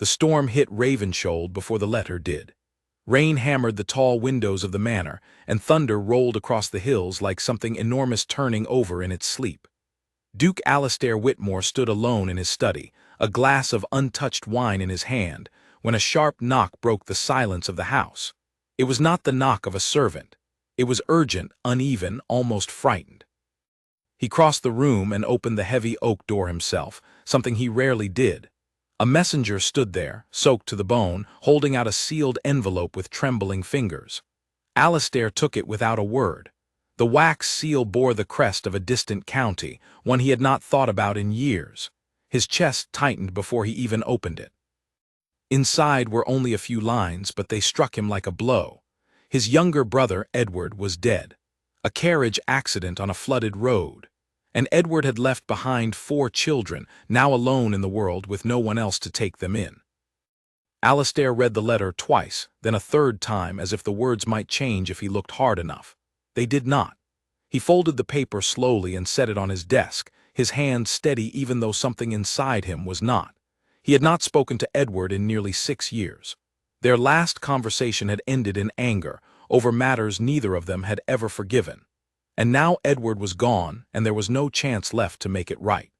The storm hit Ravenswold before the letter did. Rain hammered the tall windows of the manor, and thunder rolled across the hills like something enormous turning over in its sleep. Duke Alastair Whitmore stood alone in his study, a glass of untouched wine in his hand, when a sharp knock broke the silence of the house. It was not the knock of a servant. It was urgent, uneven, almost frightened. He crossed the room and opened the heavy oak door himself, something he rarely did. A messenger stood there, soaked to the bone, holding out a sealed envelope with trembling fingers. Alastair took it without a word. The wax seal bore the crest of a distant county, one he had not thought about in years. His chest tightened before he even opened it. Inside were only a few lines, but they struck him like a blow. His younger brother, Edward, was dead. A carriage accident on a flooded road. And Edward had left behind 4 children, now alone in the world with no one else to take them in. Alastair read the letter twice, then a third time, as if the words might change if he looked hard enough. They did not. He folded the paper slowly and set it on his desk, his hand steady even though something inside him was not. He had not spoken to Edward in nearly 6 years. Their last conversation had ended in anger, over matters neither of them had ever forgiven. And now Edward was gone, and there was no chance left to make it right.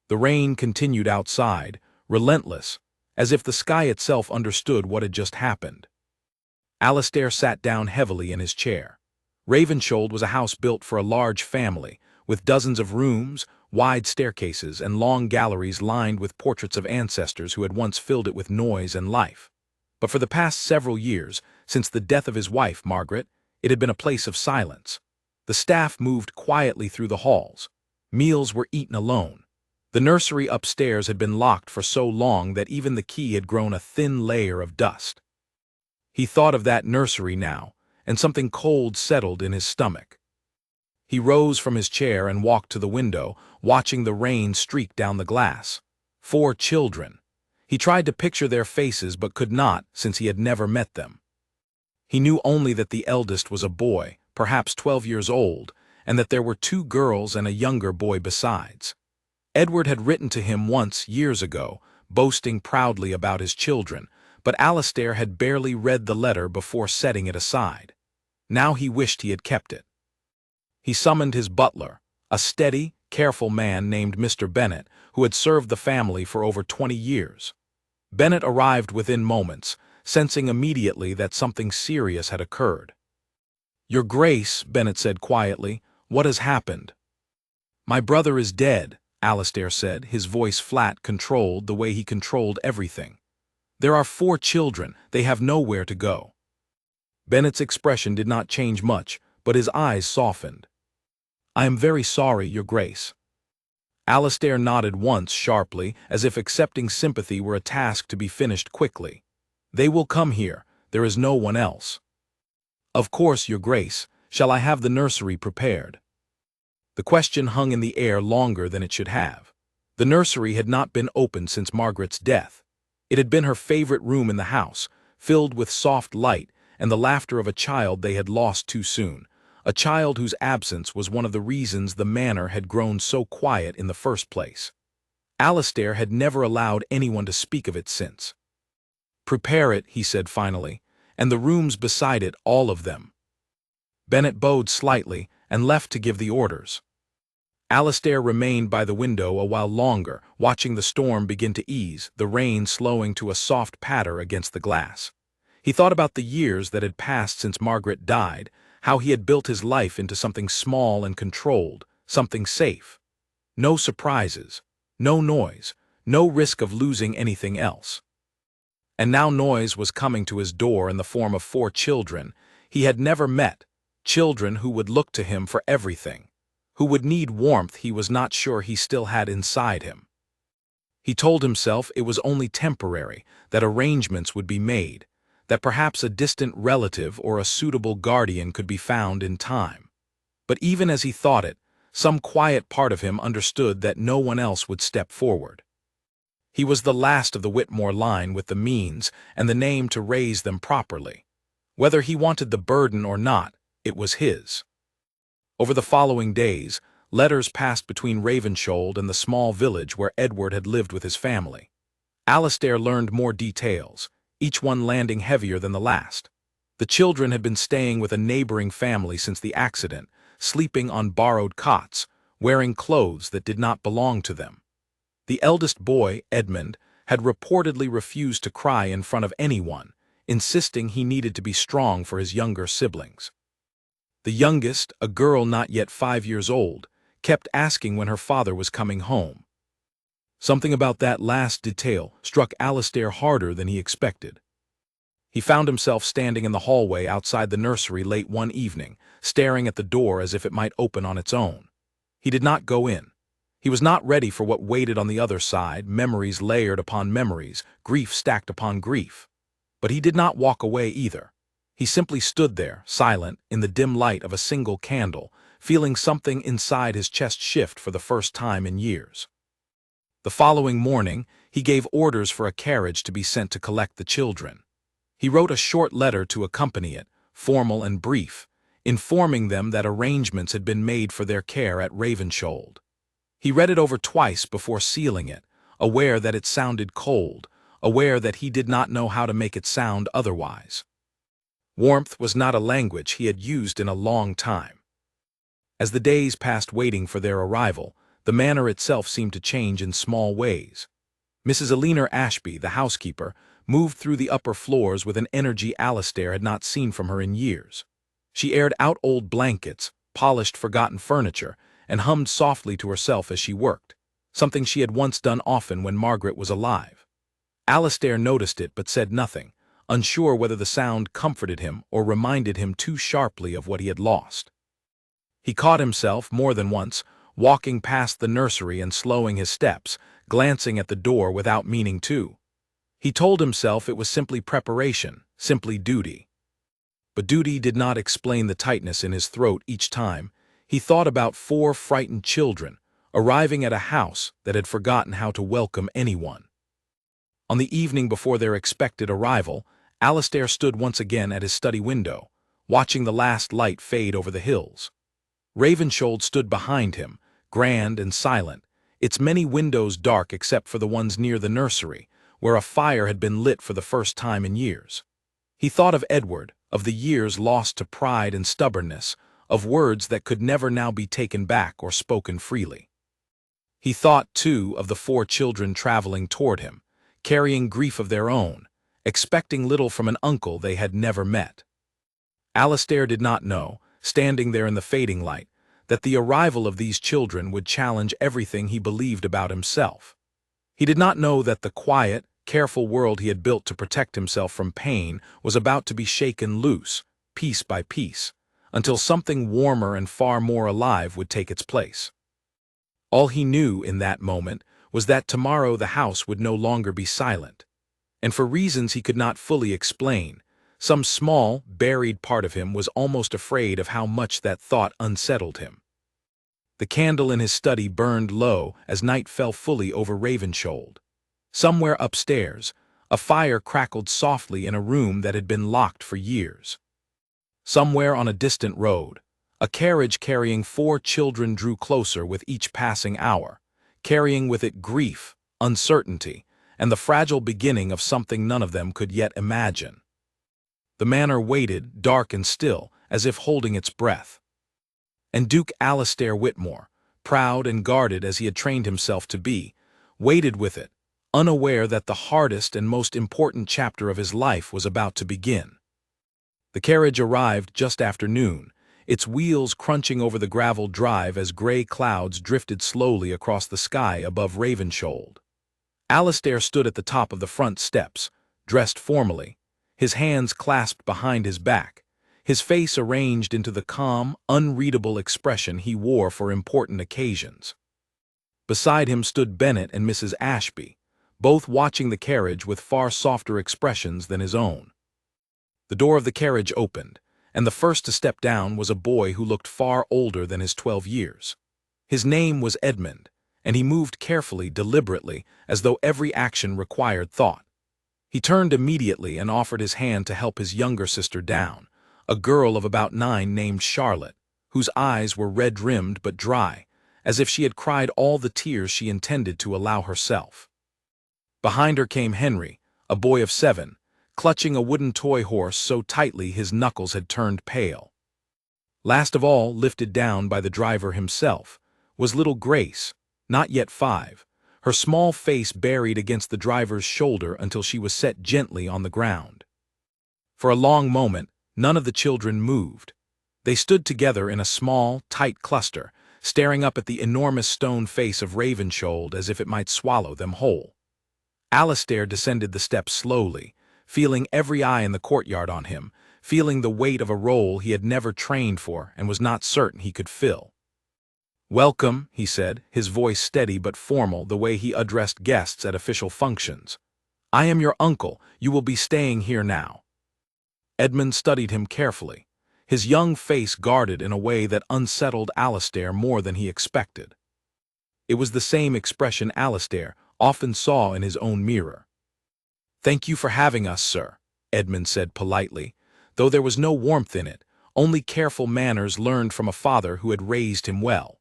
The rain continued outside, relentless, as if the sky itself understood what had just happened. Alastair sat down heavily in his chair. Ravenswold was a house built for a large family, with dozens of rooms, wide staircases, and long galleries lined with portraits of ancestors who had once filled it with noise and life. But for the past several years, since the death of his wife, Margaret, it had been a place of silence. The staff moved quietly through the halls. Meals were eaten alone. The nursery upstairs had been locked for so long that even the key had grown a thin layer of dust. He thought of that nursery now, and something cold settled in his stomach. He rose from his chair and walked to the window, watching the rain streak down the glass. 4 children. He tried to picture their faces but could not, since he had never met them. He knew only that the eldest was a boy, perhaps 12 years old, and that there were 2 girls and a younger boy besides. Edward had written to him once years ago, boasting proudly about his children, but Alastair had barely read the letter before setting it aside. Now he wished he had kept it. He summoned his butler, a steady, careful man named Mr. Bennet, who had served the family for over 20 years. Bennet arrived within moments, sensing immediately that something serious had occurred. "Your Grace," Bennet said quietly, "what has happened?" "My brother is dead," Alastair said, his voice flat, controlled the way he controlled everything. "There are 4 children. They have nowhere to go." Bennet's expression did not change much, but his eyes softened. "I am very sorry, Your Grace." Alastair nodded once sharply, as if accepting sympathy were a task to be finished quickly. "They will come here. There is no one else." "Of course, Your Grace. Shall I have the nursery prepared?" The question hung in the air longer than it should have. The nursery had not been opened since Margaret's death. It had been her favorite room in the house, filled with soft light and the laughter of a child they had lost too soon, a child whose absence was one of the reasons the manor had grown so quiet in the first place. Alastair had never allowed anyone to speak of it since. "Prepare it," he said finally, "and the rooms beside it, all of them." Bennet bowed slightly and left to give the orders. Alastair remained by the window a while longer, watching the storm begin to ease, the rain slowing to a soft patter against the glass. He thought about the years that had passed since Margaret died, how he had built his life into something small and controlled, something safe. No surprises, no noise, no risk of losing anything else. And now noise was coming to his door in the form of 4 children he had never met, children who would look to him for everything, who would need warmth he was not sure he still had inside him. He told himself it was only temporary, that arrangements would be made, that perhaps a distant relative or a suitable guardian could be found in time. But even as he thought it, some quiet part of him understood that no one else would step forward. He was the last of the Whitmore line with the means and the name to raise them properly. Whether he wanted the burden or not, it was his. Over the following days, letters passed between Ravenswold and the small village where Edward had lived with his family. Alastair learned more details, each one landing heavier than the last. The children had been staying with a neighboring family since the accident, sleeping on borrowed cots, wearing clothes that did not belong to them. The eldest boy, Edmund, had reportedly refused to cry in front of anyone, insisting he needed to be strong for his younger siblings. The youngest, a girl not yet 5 years old, kept asking when her father was coming home. Something about that last detail struck Alastair harder than he expected. He found himself standing in the hallway outside the nursery late one evening, staring at the door as if it might open on its own. He did not go in. He was not ready for what waited on the other side, memories layered upon memories, grief stacked upon grief. But he did not walk away either. He simply stood there, silent, in the dim light of a single candle, feeling something inside his chest shift for the first time in years. The following morning, he gave orders for a carriage to be sent to collect the children. He wrote a short letter to accompany it, formal and brief, informing them that arrangements had been made for their care at Ravenshoeld. He read it over twice before sealing it, aware that it sounded cold, aware that he did not know how to make it sound otherwise. Warmth was not a language he had used in a long time. As the days passed waiting for their arrival, the manor itself seemed to change in small ways. Mrs. Eleanor Ashby, the housekeeper, moved through the upper floors with an energy Alastair had not seen from her in years. She aired out old blankets, polished forgotten furniture, and hummed softly to herself as she worked, something she had once done often when Margaret was alive. Alastair noticed it but said nothing, unsure whether the sound comforted him or reminded him too sharply of what he had lost. He caught himself, more than once, walking past the nursery and slowing his steps, glancing at the door without meaning to. He told himself it was simply preparation, simply duty. But duty did not explain the tightness in his throat each time. He thought about 4 frightened children, arriving at a house that had forgotten how to welcome anyone. On the evening before their expected arrival, Alastair stood once again at his study window, watching the last light fade over the hills. Ravenshoeld stood behind him, grand and silent, its many windows dark except for the ones near the nursery, where a fire had been lit for the first time in years. He thought of Edward, of the years lost to pride and stubbornness, of words that could never now be taken back or spoken freely. He thought, too, of the 4 children traveling toward him, carrying grief of their own, expecting little from an uncle they had never met. Alastair did not know, standing there in the fading light, that the arrival of these children would challenge everything he believed about himself. He did not know that the quiet, careful world he had built to protect himself from pain was about to be shaken loose, piece by piece, until something warmer and far more alive would take its place. All he knew in that moment was that tomorrow the house would no longer be silent, and for reasons he could not fully explain, some small, buried part of him was almost afraid of how much that thought unsettled him. The candle in his study burned low as night fell fully over Ravenshoeld. Somewhere upstairs, a fire crackled softly in a room that had been locked for years. Somewhere on a distant road, a carriage carrying 4 children drew closer with each passing hour, carrying with it grief, uncertainty, and the fragile beginning of something none of them could yet imagine. The manor waited, dark and still, as if holding its breath. And Duke Alastair Whitmore, proud and guarded as he had trained himself to be, waited with it, unaware that the hardest and most important chapter of his life was about to begin. The carriage arrived just after noon, its wheels crunching over the gravel drive as gray clouds drifted slowly across the sky above Ravenshoeld. Alastair stood at the top of the front steps, dressed formally, his hands clasped behind his back, his face arranged into the calm, unreadable expression he wore for important occasions. Beside him stood Bennet and Mrs. Ashby, both watching the carriage with far softer expressions than his own. The door of the carriage opened, and the first to step down was a boy who looked far older than his 12 years. His name was Edmund, and he moved carefully, deliberately, as though every action required thought. He turned immediately and offered his hand to help his younger sister down, a girl of about 9 named Charlotte, whose eyes were red-rimmed but dry, as if she had cried all the tears she intended to allow herself. Behind her came Henry, a boy of 7, clutching a wooden toy horse so tightly his knuckles had turned pale. Last of all, lifted down by the driver himself, was little Grace, not yet 5, her small face buried against the driver's shoulder until she was set gently on the ground. For a long moment, none of the children moved. They stood together in a small, tight cluster, staring up at the enormous stone face of Ravenshoeld as if it might swallow them whole. Alastair descended the steps slowly, feeling every eye in the courtyard on him, feeling the weight of a role he had never trained for and was not certain he could fill. "Welcome," he said, his voice steady but formal the way he addressed guests at official functions. "I am your uncle. You will be staying here now." Edmund studied him carefully, his young face guarded in a way that unsettled Alastair more than he expected. It was the same expression Alastair often saw in his own mirror. "Thank you for having us, sir," Edmund said politely, though there was no warmth in it, only careful manners learned from a father who had raised him well.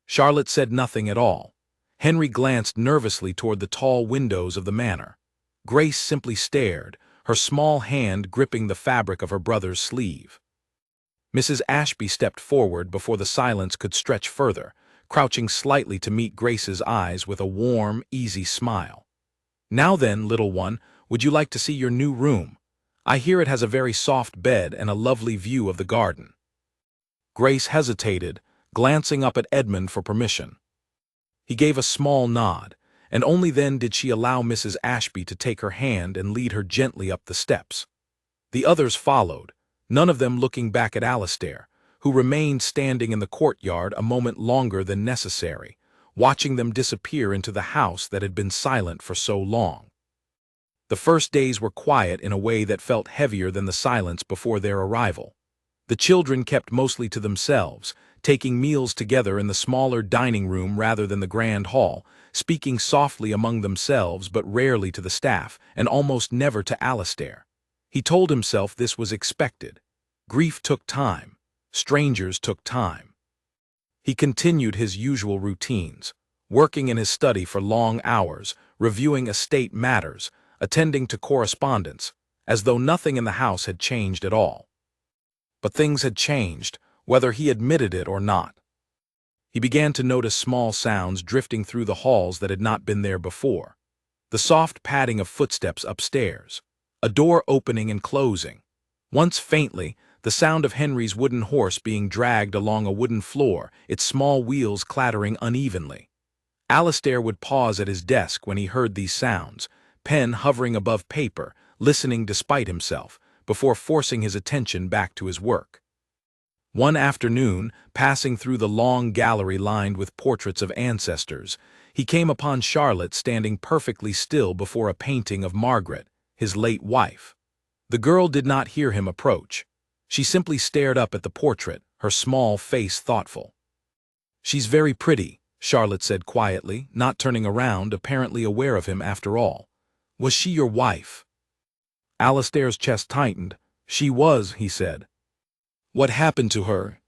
Charlotte said nothing at all. Henry glanced nervously toward the tall windows of the manor. Grace simply stared, her small hand gripping the fabric of her brother's sleeve. Mrs. Ashby stepped forward before the silence could stretch further, crouching slightly to meet Grace's eyes with a warm, easy smile. "Now then, little one, would you like to see your new room? I hear it has a very soft bed and a lovely view of the garden." Grace hesitated, glancing up at Edmund for permission. He gave a small nod, and only then did she allow Mrs. Ashby to take her hand and lead her gently up the steps. The others followed, none of them looking back at Alastair, who remained standing in the courtyard a moment longer than necessary, watching them disappear into the house that had been silent for so long. The first days were quiet in a way that felt heavier than the silence before their arrival. The children kept mostly to themselves, taking meals together in the smaller dining room rather than the grand hall, speaking softly among themselves but rarely to the staff, and almost never to Alastair. He told himself this was expected. Grief took time. Strangers took time. He continued his usual routines, working in his study for long hours, reviewing estate matters, attending to correspondence, as though nothing in the house had changed at all. But things had changed, whether he admitted it or not. He began to notice small sounds drifting through the halls that had not been there before. The soft padding of footsteps upstairs, a door opening and closing. Once faintly, the sound of Henry's wooden horse being dragged along a wooden floor, its small wheels clattering unevenly. Alastair would pause at his desk when he heard these sounds, pen hovering above paper, listening despite himself, before forcing his attention back to his work. One afternoon, passing through the long gallery lined with portraits of ancestors, he came upon Charlotte standing perfectly still before a painting of Margaret, his late wife. The girl did not hear him approach. She simply stared up at the portrait, her small face thoughtful. "She's very pretty," Charlotte said quietly, not turning around, apparently aware of him after all. "Was she your wife?" Alastair's chest tightened. "She was," he said. "What happened to her?"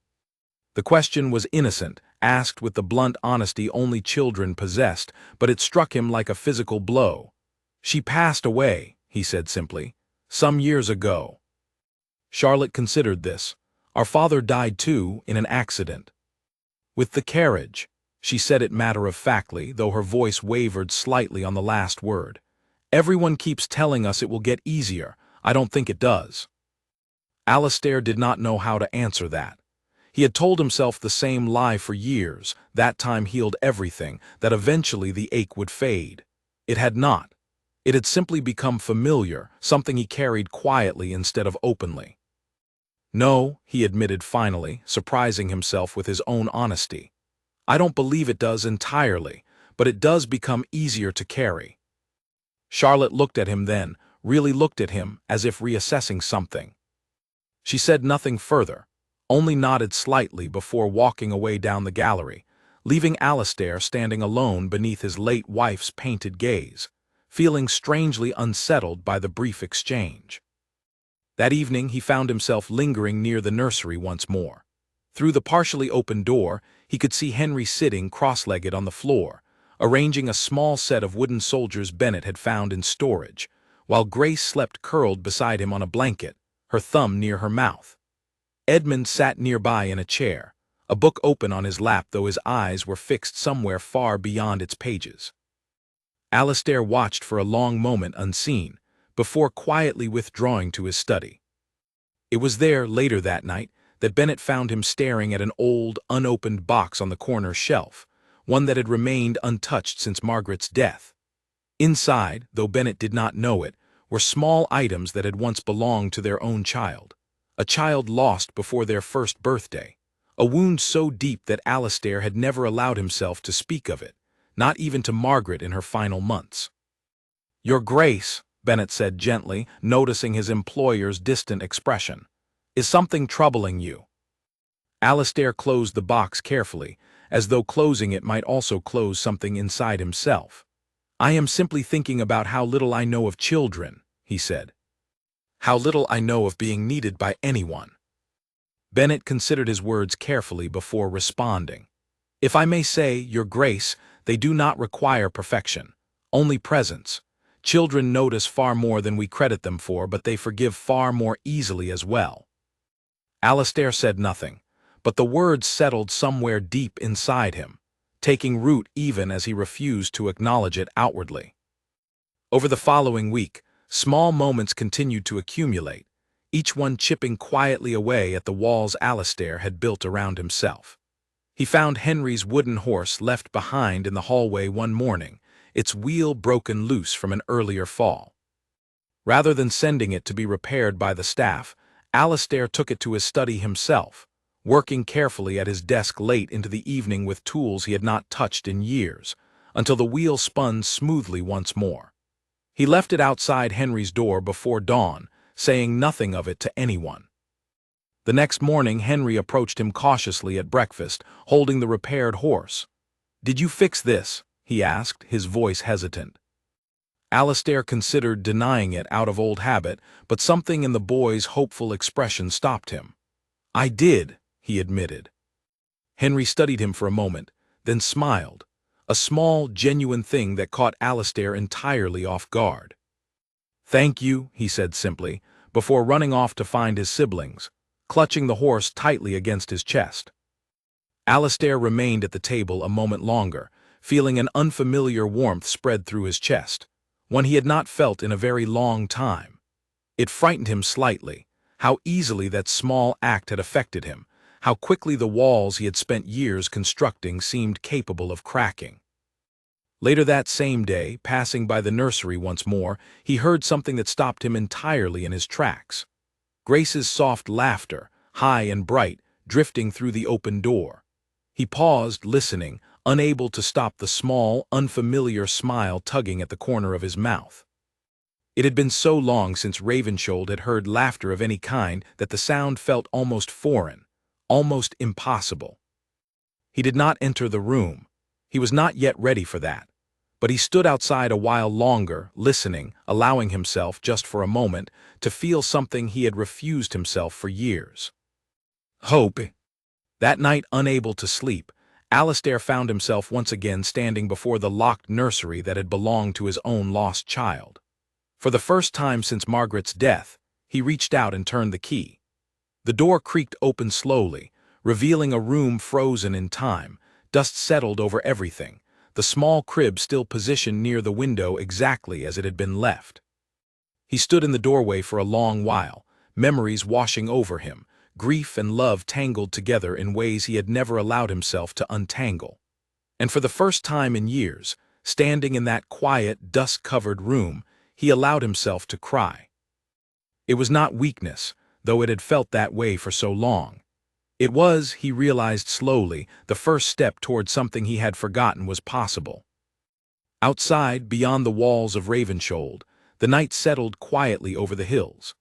The question was innocent, asked with the blunt honesty only children possessed, but it struck him like a physical blow. "She passed away," he said simply, "some years ago." Charlotte considered this. "Our father died too, in an accident." "With the carriage," she said it matter-of-factly, though her voice wavered slightly on the last word. "Everyone keeps telling us it will get easier. I don't think it does." Alastair did not know how to answer that. He had told himself the same lie for years, that time healed everything, that eventually the ache would fade. It had not. It had simply become familiar, something he carried quietly instead of openly. "No," he admitted finally, surprising himself with his own honesty. "I don't believe it does entirely, but it does become easier to carry." Charlotte looked at him then, really looked at him, as if reassessing something. She said nothing further, only nodded slightly before walking away down the gallery, leaving Alastair standing alone beneath his late wife's painted gaze, feeling strangely unsettled by the brief exchange. That evening he found himself lingering near the nursery once more. Through the partially open door, he could see Henry sitting cross-legged on the floor, arranging a small set of wooden soldiers Bennett had found in storage, while Grace slept curled beside him on a blanket, her thumb near her mouth. Edmund sat nearby in a chair, a book open on his lap though his eyes were fixed somewhere far beyond its pages. Alastair watched for a long moment unseen, before quietly withdrawing to his study. It was there, later that night, that Bennett found him staring at an old, unopened box on the corner shelf, one that had remained untouched since Margaret's death. Inside, though Bennett did not know it, were small items that had once belonged to their own child, a child lost before their first birthday, a wound so deep that Alastair had never allowed himself to speak of it, not even to Margaret in her final months. "Your Grace," Bennett said gently, noticing his employer's distant expression, "is something troubling you?" Alastair closed the box carefully, as though closing it might also close something inside himself. "I am simply thinking about how little I know of children," he said. "How little I know of being needed by anyone." Bennett considered his words carefully before responding. "If I may say, Your Grace, they do not require perfection, only presence. Children notice far more than we credit them for, but they forgive far more easily as well." Alastair said nothing, but the words settled somewhere deep inside him, taking root even as he refused to acknowledge it outwardly. Over the following week, small moments continued to accumulate, each one chipping quietly away at the walls Alastair had built around himself. He found Henry's wooden horse left behind in the hallway one morning, its wheel broken loose from an earlier fall. Rather than sending it to be repaired by the staff, Alastair took it to his study himself, working carefully at his desk late into the evening with tools he had not touched in years, until the wheel spun smoothly once more. He left it outside Henry's door before dawn, saying nothing of it to anyone. The next morning Henry approached him cautiously at breakfast, holding the repaired horse. "Did you fix this?" he asked, his voice hesitant. Alastair considered denying it out of old habit, but something in the boy's hopeful expression stopped him. "I did," he admitted. Henry studied him for a moment, then smiled, a small, genuine thing that caught Alastair entirely off guard. "Thank you," he said simply, before running off to find his siblings, clutching the horse tightly against his chest. Alastair remained at the table a moment longer, feeling an unfamiliar warmth spread through his chest, one he had not felt in a very long time. It frightened him slightly, how easily that small act had affected him, how quickly the walls he had spent years constructing seemed capable of cracking. Later that same day, passing by the nursery once more, he heard something that stopped him entirely in his tracks. Grace's soft laughter, high and bright, drifting through the open door. He paused, listening, unable to stop the small, unfamiliar smile tugging at the corner of his mouth. It had been so long since Ravensholt had heard laughter of any kind that the sound felt almost foreign, almost impossible. He did not enter the room. He was not yet ready for that. But he stood outside a while longer, listening, allowing himself, just for a moment, to feel something he had refused himself for years. Hope. That night, unable to sleep, Alastair found himself once again standing before the locked nursery that had belonged to his own lost child. For the first time since Margaret's death, he reached out and turned the key. The door creaked open slowly, revealing a room frozen in time, dust settled over everything, the small crib still positioned near the window exactly as it had been left. He stood in the doorway for a long while, memories washing over him, grief and love tangled together in ways he had never allowed himself to untangle. And for the first time in years, standing in that quiet, dust-covered room, he allowed himself to cry. It was not weakness, though it had felt that way for so long. It was, he realized slowly, the first step toward something he had forgotten was possible. Outside, beyond the walls of Ravensholt, the night settled quietly over the hills.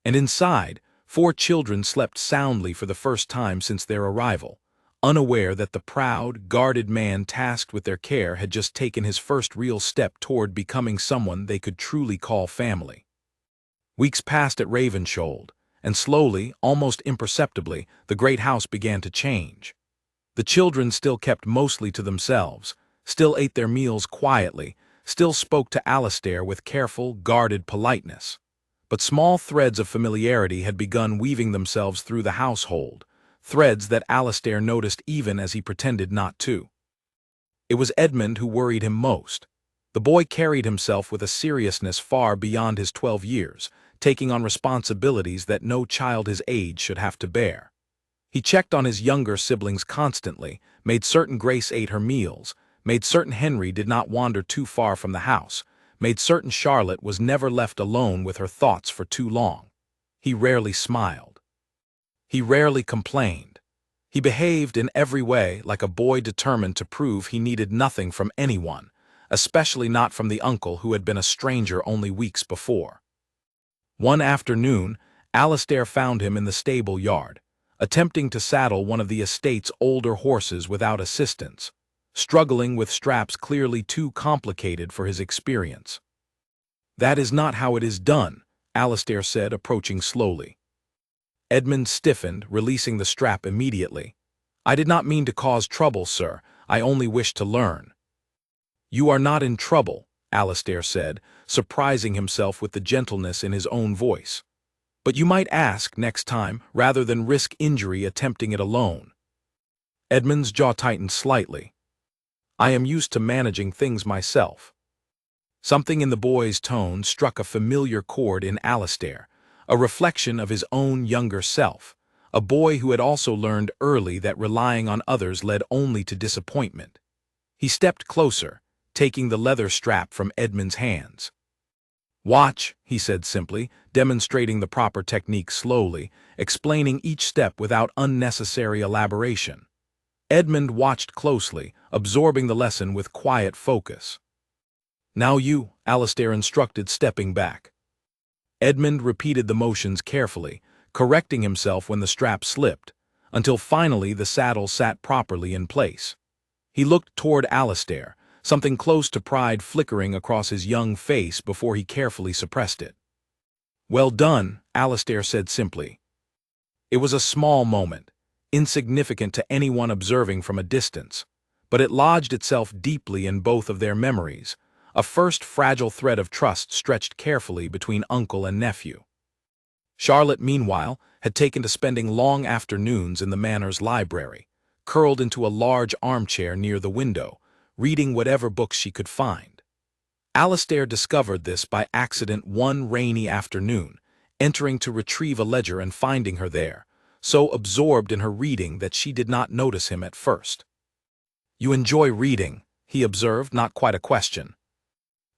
And inside, 4 children slept soundly for the first time since their arrival, unaware that the proud, guarded man tasked with their care had just taken his first real step toward becoming someone they could truly call family. Weeks passed at Ravensholt, and slowly, almost imperceptibly, the great house began to change. The children still kept mostly to themselves, still ate their meals quietly, still spoke to Alastair with careful, guarded politeness. But small threads of familiarity had begun weaving themselves through the household, threads that Alastair noticed even as he pretended not to. It was Edmund who worried him most. The boy carried himself with a seriousness far beyond his 12 years, taking on responsibilities that no child his age should have to bear. He checked on his younger siblings constantly, made certain Grace ate her meals, made certain Henry did not wander too far from the house, made certain Charlotte was never left alone with her thoughts for too long. He rarely smiled. He rarely complained. He behaved in every way like a boy determined to prove he needed nothing from anyone, especially not from the uncle who had been a stranger only weeks before. One afternoon, Alastair found him in the stable yard, attempting to saddle one of the estate's older horses without assistance, struggling with straps clearly too complicated for his experience. "That is not how it is done," Alastair said, approaching slowly. Edmund stiffened, releasing the strap immediately. "I did not mean to cause trouble, sir. I only wished to learn." "You are not in trouble," Alastair said, surprising himself with the gentleness in his own voice. "But you might ask next time, rather than risk injury attempting it alone." Edmund's jaw tightened slightly. "I am used to managing things myself." Something in the boy's tone struck a familiar chord in Alastair, a reflection of his own younger self, a boy who had also learned early that relying on others led only to disappointment. He stepped closer, taking the leather strap from Edmund's hands. "Watch," he said simply, demonstrating the proper technique slowly, explaining each step without unnecessary elaboration. Edmund watched closely, absorbing the lesson with quiet focus. "Now you," Alastair instructed, stepping back. Edmund repeated the motions carefully, correcting himself when the strap slipped, until finally the saddle sat properly in place. He looked toward Alastair, something close to pride flickering across his young face before he carefully suppressed it. "Well done," Alastair said simply. It was a small moment, insignificant to anyone observing from a distance, but it lodged itself deeply in both of their memories, a first fragile thread of trust stretched carefully between uncle and nephew. Charlotte, meanwhile, had taken to spending long afternoons in the Manor's library, curled into a large armchair near the window, reading whatever books she could find. Alastair discovered this by accident one rainy afternoon, entering to retrieve a ledger and finding her there, so absorbed in her reading that she did not notice him at first. "You enjoy reading," he observed, not quite a question.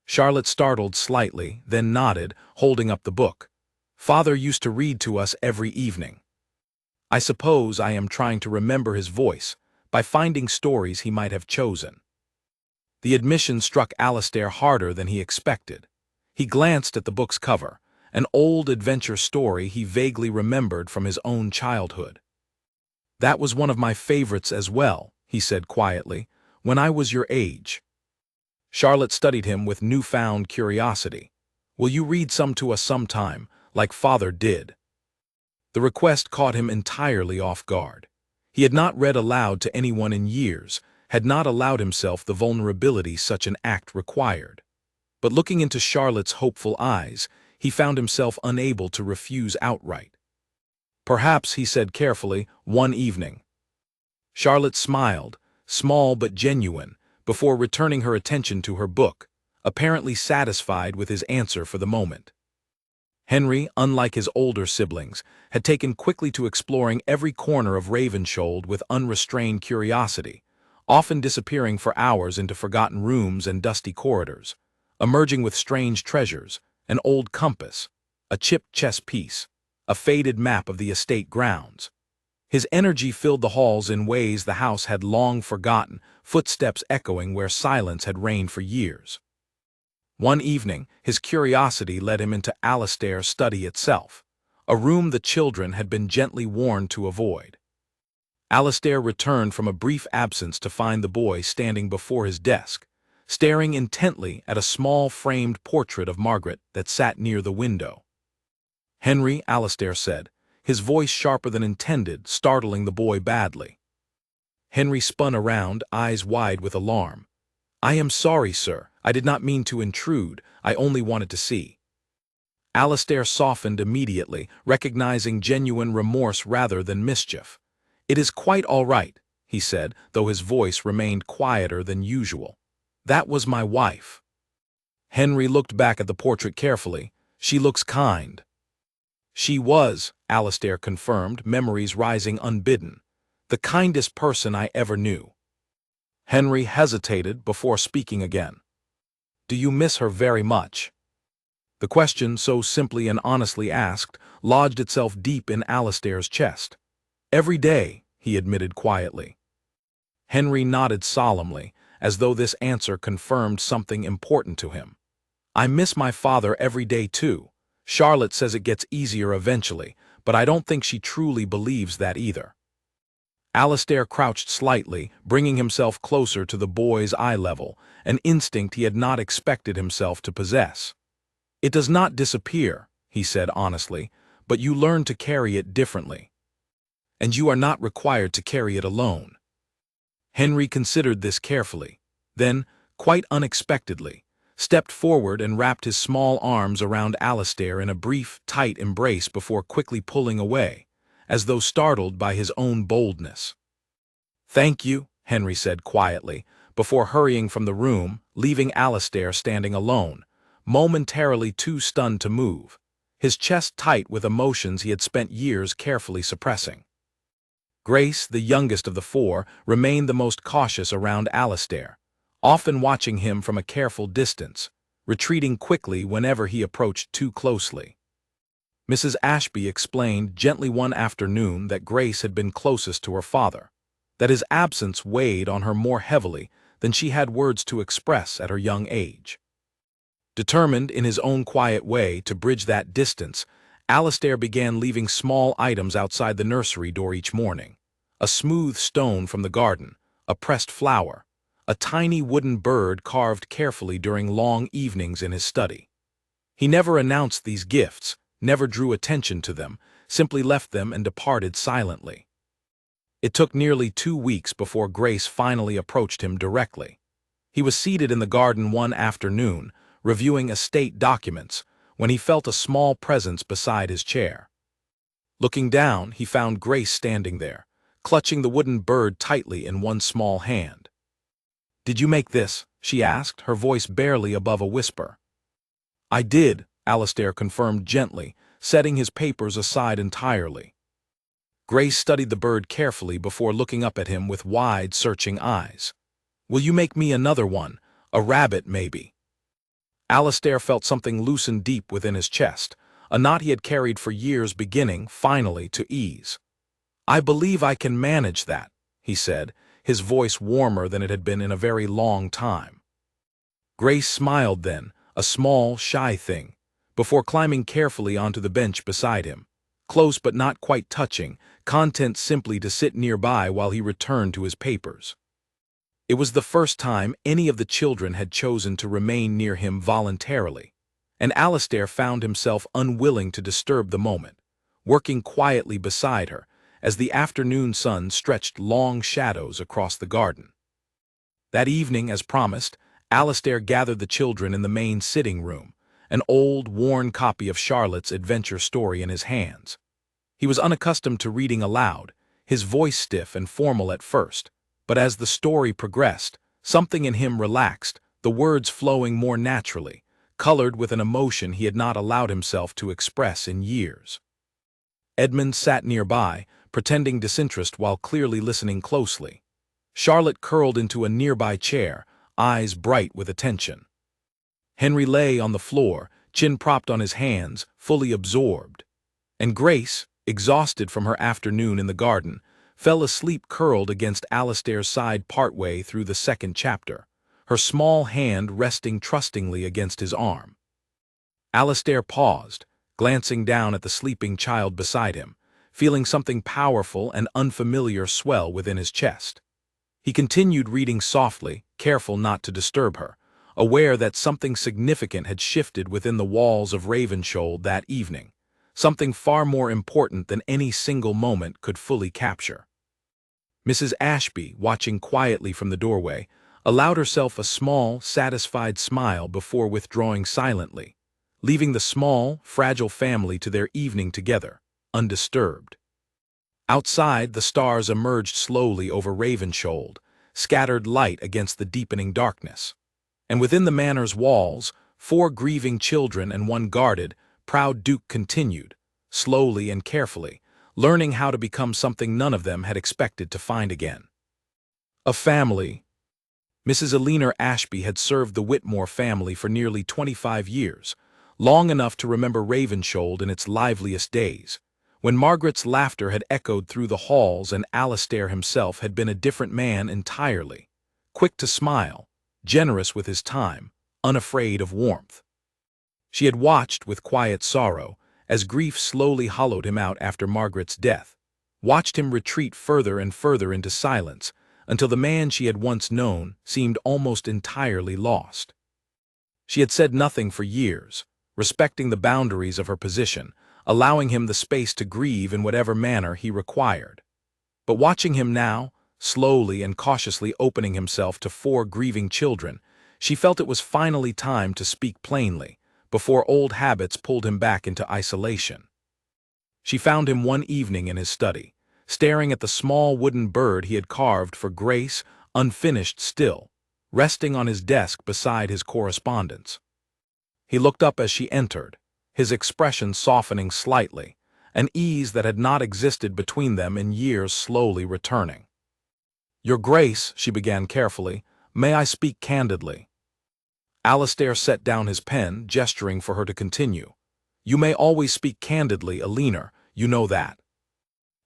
Charlotte startled slightly, then nodded, holding up the book. "Father used to read to us every evening." "I suppose I am trying to remember his voice, by finding stories he might have chosen." The admission struck Alastair harder than he expected. He glanced at the book's cover, an old adventure story he vaguely remembered from his own childhood. "That was one of my favorites as well," he said quietly, "when I was your age." Charlotte studied him with newfound curiosity. "Will you read some to us sometime, like Father did?" The request caught him entirely off guard. He had not read aloud to anyone in years, had not allowed himself the vulnerability such an act required. But looking into Charlotte's hopeful eyes, he found himself unable to refuse outright. "Perhaps," he said carefully, "one evening." Charlotte smiled, small but genuine, before returning her attention to her book, apparently satisfied with his answer for the moment. Henry, unlike his older siblings, had taken quickly to exploring every corner of Ravenswold with unrestrained curiosity, often disappearing for hours into forgotten rooms and dusty corridors, emerging with strange treasures, an old compass, a chipped chess piece, a faded map of the estate grounds. His energy filled the halls in ways the house had long forgotten, footsteps echoing where silence had reigned for years. One evening, his curiosity led him into Alastair's study itself, a room the children had been gently warned to avoid. Alastair returned from a brief absence to find the boy standing before his desk, staring intently at a small framed portrait of Margaret that sat near the window. "Henry," Alastair said, his voice sharper than intended, startling the boy badly. Henry spun around, eyes wide with alarm. "I am sorry, sir. I did not mean to intrude. I only wanted to see." Alastair softened immediately, recognizing genuine remorse rather than mischief. "It is quite all right," he said, though his voice remained quieter than usual. "That was my wife." Henry looked back at the portrait carefully. "She looks kind." "She was," Alastair confirmed, memories rising unbidden. "The kindest person I ever knew." Henry hesitated before speaking again. "Do you miss her very much?" The question, so simply and honestly asked, lodged itself deep in Alastair's chest. "Every day," he admitted quietly. Henry nodded solemnly, as though this answer confirmed something important to him. "I miss my father every day too. Charlotte says it gets easier eventually, but I don't think she truly believes that either." Alastair crouched slightly, bringing himself closer to the boy's eye level, an instinct he had not expected himself to possess. "It does not disappear," he said honestly, "but you learn to carry it differently. And you are not required to carry it alone." Henry considered this carefully, then, quite unexpectedly, stepped forward and wrapped his small arms around Alastair in a brief, tight embrace before quickly pulling away, as though startled by his own boldness. "Thank you," Henry said quietly, before hurrying from the room, leaving Alastair standing alone, momentarily too stunned to move, his chest tight with emotions he had spent years carefully suppressing. Grace, the youngest of the four, remained the most cautious around Alastair, often watching him from a careful distance, retreating quickly whenever he approached too closely. Mrs. Ashby explained gently one afternoon that Grace had been closest to her father, that his absence weighed on her more heavily than she had words to express at her young age. Determined in his own quiet way to bridge that distance, Alastair began leaving small items outside the nursery door each morning: a smooth stone from the garden, a pressed flower, a tiny wooden bird carved carefully during long evenings in his study. He never announced these gifts, never drew attention to them, simply left them and departed silently. It took nearly 2 weeks before Grace finally approached him directly. He was seated in the garden one afternoon, reviewing estate documents, when he felt a small presence beside his chair. Looking down, he found Grace standing there, clutching the wooden bird tightly in one small hand. "Did you make this?" she asked, her voice barely above a whisper. "I did," Alastair confirmed gently, setting his papers aside entirely. Grace studied the bird carefully before looking up at him with wide, searching eyes. "Will you make me another one? A rabbit, maybe?" Alastair felt something loosen deep within his chest, a knot he had carried for years beginning, finally, to ease. "I believe I can manage that," he said, his voice warmer than it had been in a very long time. Grace smiled then, a small, shy thing, before climbing carefully onto the bench beside him, close but not quite touching, content simply to sit nearby while he returned to his papers. It was the first time any of the children had chosen to remain near him voluntarily, and Alastair found himself unwilling to disturb the moment, working quietly beside her as the afternoon sun stretched long shadows across the garden. That evening, as promised, Alastair gathered the children in the main sitting room, an old, worn copy of Charlotte's adventure story in his hands. He was unaccustomed to reading aloud, his voice stiff and formal at first, but as the story progressed, something in him relaxed, the words flowing more naturally, colored with an emotion he had not allowed himself to express in years. Edmund sat nearby, pretending disinterest while clearly listening closely. Charlotte curled into a nearby chair, eyes bright with attention. Henry lay on the floor, chin propped on his hands, fully absorbed. And Grace, exhausted from her afternoon in the garden, fell asleep curled against Alastair's side partway through the second chapter, her small hand resting trustingly against his arm. Alastair paused, glancing down at the sleeping child beside him, feeling something powerful and unfamiliar swell within his chest. He continued reading softly, careful not to disturb her, aware that something significant had shifted within the walls of Ravenshoeld that evening, something far more important than any single moment could fully capture. Mrs. Ashby, watching quietly from the doorway, allowed herself a small, satisfied smile before withdrawing silently, leaving the small, fragile family to their evening together, undisturbed. Outside, the stars emerged slowly over Ravenshoeld, scattered light against the deepening darkness. And within the manor's walls, 4 grieving children and 1 guarded, proud Duke continued, slowly and carefully, learning how to become something none of them had expected to find again. A family. Mrs. Eleanor Ashby had served the Whitmore family for nearly 25 years, long enough to remember Ravenshoeld in its liveliest days, when Margaret's laughter had echoed through the halls and Alastair himself had been a different man entirely, quick to smile, generous with his time, unafraid of warmth. She had watched with quiet sorrow as grief slowly hollowed him out after Margaret's death, watched him retreat further and further into silence until the man she had once known seemed almost entirely lost. She had said nothing for years, respecting the boundaries of her position, allowing him the space to grieve in whatever manner he required. But watching him now, slowly and cautiously opening himself to 4 grieving children, she felt it was finally time to speak plainly, before old habits pulled him back into isolation. She found him one evening in his study, staring at the small wooden bird he had carved for Grace, unfinished still, resting on his desk beside his correspondence. He looked up as she entered, his expression softening slightly, an ease that had not existed between them in years slowly returning. "Your Grace," she began carefully, "may I speak candidly?" Alastair set down his pen, gesturing for her to continue. "You may always speak candidly, Eleanor, you know that."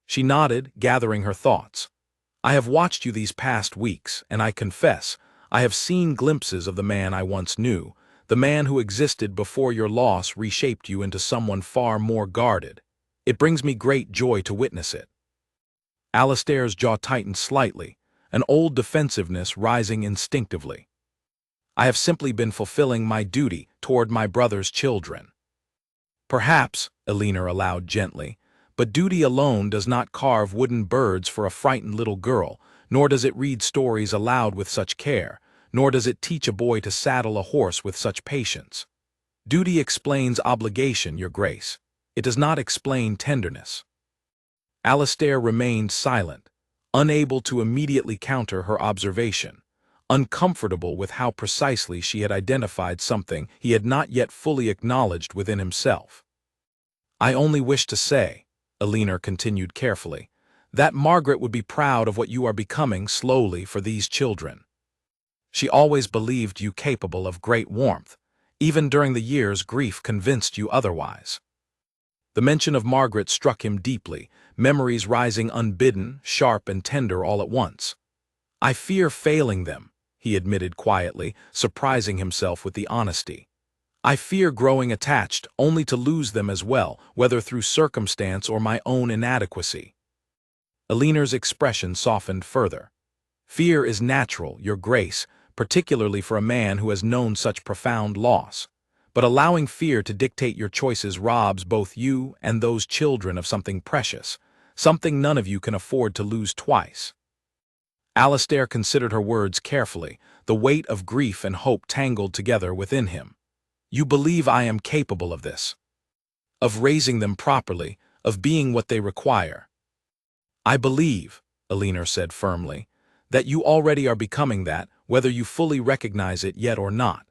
She nodded, gathering her thoughts. "I have watched you these past weeks, and I confess, I have seen glimpses of the man I once knew, the man who existed before your loss reshaped you into someone far more guarded. It brings me great joy to witness it." Alastair's jaw tightened slightly, an old defensiveness rising instinctively. "I have simply been fulfilling my duty toward my brother's children." "Perhaps," Eleanor allowed gently, "but duty alone does not carve wooden birds for a frightened little girl, nor does it read stories aloud with such care, nor does it teach a boy to saddle a horse with such patience. Duty explains obligation, Your Grace. It does not explain tenderness." Alastair remained silent, unable to immediately counter her observation, uncomfortable with how precisely she had identified something he had not yet fully acknowledged within himself. "I only wish to say," Eleanor continued carefully, "that Margaret would be proud of what you are becoming slowly for these children. She always believed you capable of great warmth, even during the years grief convinced you otherwise." The mention of Margaret struck him deeply, memories rising unbidden, sharp and tender all at once. "I fear failing them," he admitted quietly, surprising himself with the honesty. "I fear growing attached only to lose them as well, whether through circumstance or my own inadequacy." Eleanor's expression softened further. "Fear is natural, Your Grace, particularly for a man who has known such profound loss. But allowing fear to dictate your choices robs both you and those children of something precious, something none of you can afford to lose twice." Alastair considered her words carefully, the weight of grief and hope tangled together within him. "You believe I am capable of this? Of raising them properly, of being what they require?" "I believe," Eleanor said firmly, "that you already are becoming that, whether you fully recognize it yet or not.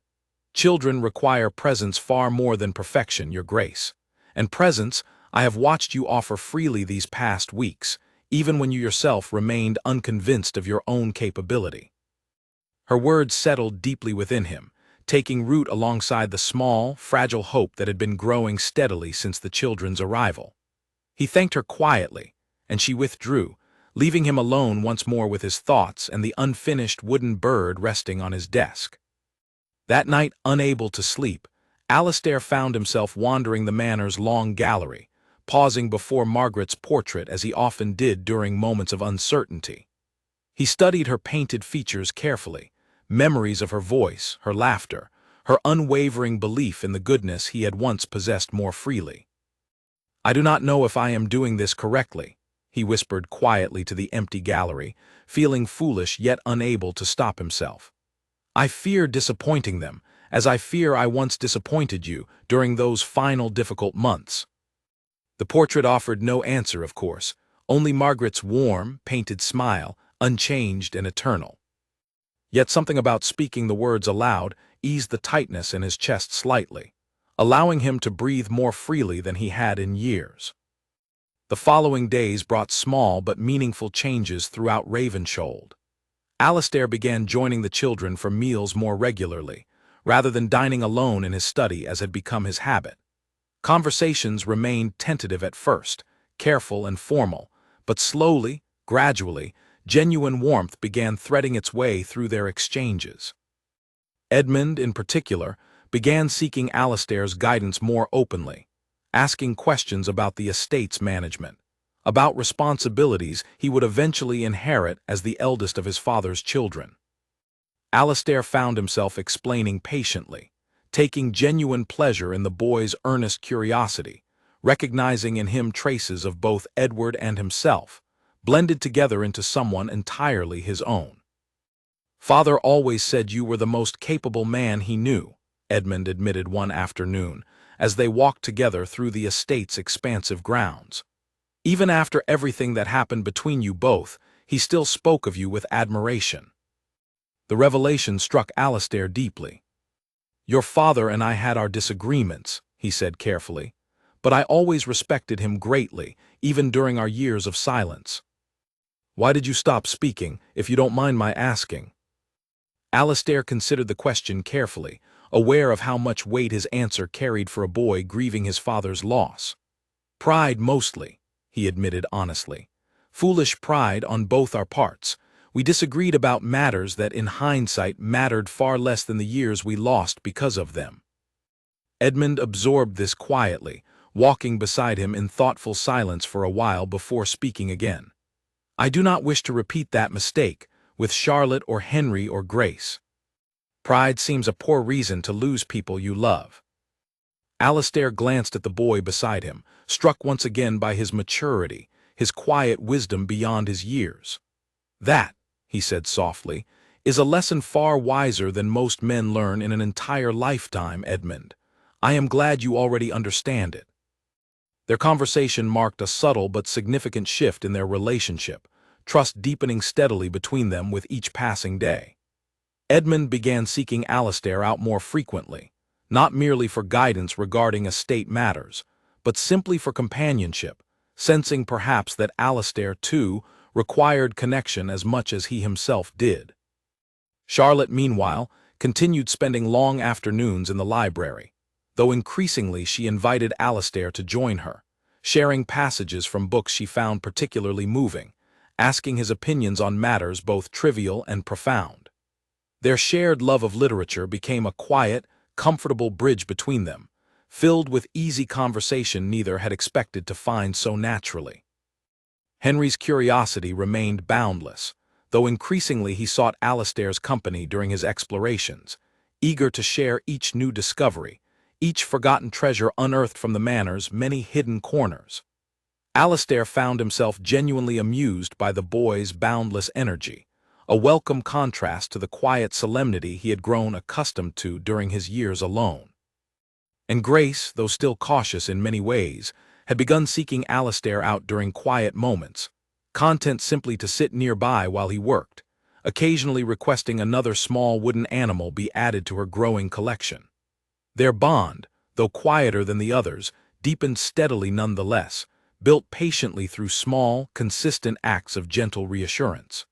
Children require presence far more than perfection, Your Grace. And presence I have watched you offer freely these past weeks, even when you yourself remained unconvinced of your own capability." Her words settled deeply within him, taking root alongside the small, fragile hope that had been growing steadily since the children's arrival. He thanked her quietly, and she withdrew, leaving him alone once more with his thoughts and the unfinished wooden bird resting on his desk. That night, unable to sleep, Alastair found himself wandering the manor's long gallery, pausing before Margaret's portrait as he often did during moments of uncertainty. He studied her painted features carefully, memories of her voice, her laughter, her unwavering belief in the goodness he had once possessed more freely. "I do not know if I am doing this correctly," he whispered quietly to the empty gallery, feeling foolish yet unable to stop himself. I fear disappointing them, as I fear I once disappointed you during those final difficult months." The portrait offered no answer, of course, only Margaret's warm, painted smile, unchanged and eternal. Yet something about speaking the words aloud eased the tightness in his chest slightly, allowing him to breathe more freely than he had in years. The following days brought small but meaningful changes throughout Ravenshold. Alastair began joining the children for meals more regularly, rather than dining alone in his study as had become his habit. Conversations remained tentative at first, careful and formal, but slowly, gradually, genuine warmth began threading its way through their exchanges. Edmund, in particular, began seeking Alastair's guidance more openly, asking questions about the estate's management, about responsibilities he would eventually inherit as the eldest of his father's children. Alastair found himself explaining patiently, taking genuine pleasure in the boy's earnest curiosity, recognizing in him traces of both Edward and himself, blended together into someone entirely his own. "Father always said you were the most capable man he knew," Edmund admitted one afternoon, as they walked together through the estate's expansive grounds. "Even after everything that happened between you both, he still spoke of you with admiration." The revelation struck Alastair deeply. "Your father and I had our disagreements," he said carefully, "but I always respected him greatly, even during our years of silence." "Why did you stop speaking, if you don't mind my asking?" Alastair considered the question carefully, aware of how much weight his answer carried for a boy grieving his father's loss. "Pride mostly," he admitted honestly. "Foolish pride on both our parts. We disagreed about matters that in hindsight mattered far less than the years we lost because of them." Edmund absorbed this quietly, walking beside him in thoughtful silence for a while before speaking again. "I do not wish to repeat that mistake, with Charlotte or Henry or Grace. Pride seems a poor reason to lose people you love." Alastair glanced at the boy beside him, struck once again by his maturity, his quiet wisdom beyond his years. "That," he said softly, "is a lesson far wiser than most men learn in an entire lifetime, Edmund. I am glad you already understand it." Their conversation marked a subtle but significant shift in their relationship, trust deepening steadily between them with each passing day. Edmund began seeking Alastair out more frequently, not merely for guidance regarding estate matters, but simply for companionship, sensing perhaps that Alastair, too, required connection as much as he himself did. Charlotte, meanwhile, continued spending long afternoons in the library, though increasingly she invited Alastair to join her, sharing passages from books she found particularly moving, asking his opinions on matters both trivial and profound. Their shared love of literature became a quiet, comfortable bridge between them, filled with easy conversation neither had expected to find so naturally. Henry's curiosity remained boundless, though increasingly he sought Alastair's company during his explorations, eager to share each new discovery, each forgotten treasure unearthed from the Manor's many hidden corners. Alastair found himself genuinely amused by the boy's boundless energy, a welcome contrast to the quiet solemnity he had grown accustomed to during his years alone. And Grace, though still cautious in many ways, had begun seeking Alastair out during quiet moments, content simply to sit nearby while he worked, occasionally requesting another small wooden animal be added to her growing collection. Their bond, though quieter than the others, deepened steadily nonetheless, built patiently through small, consistent acts of gentle reassurance.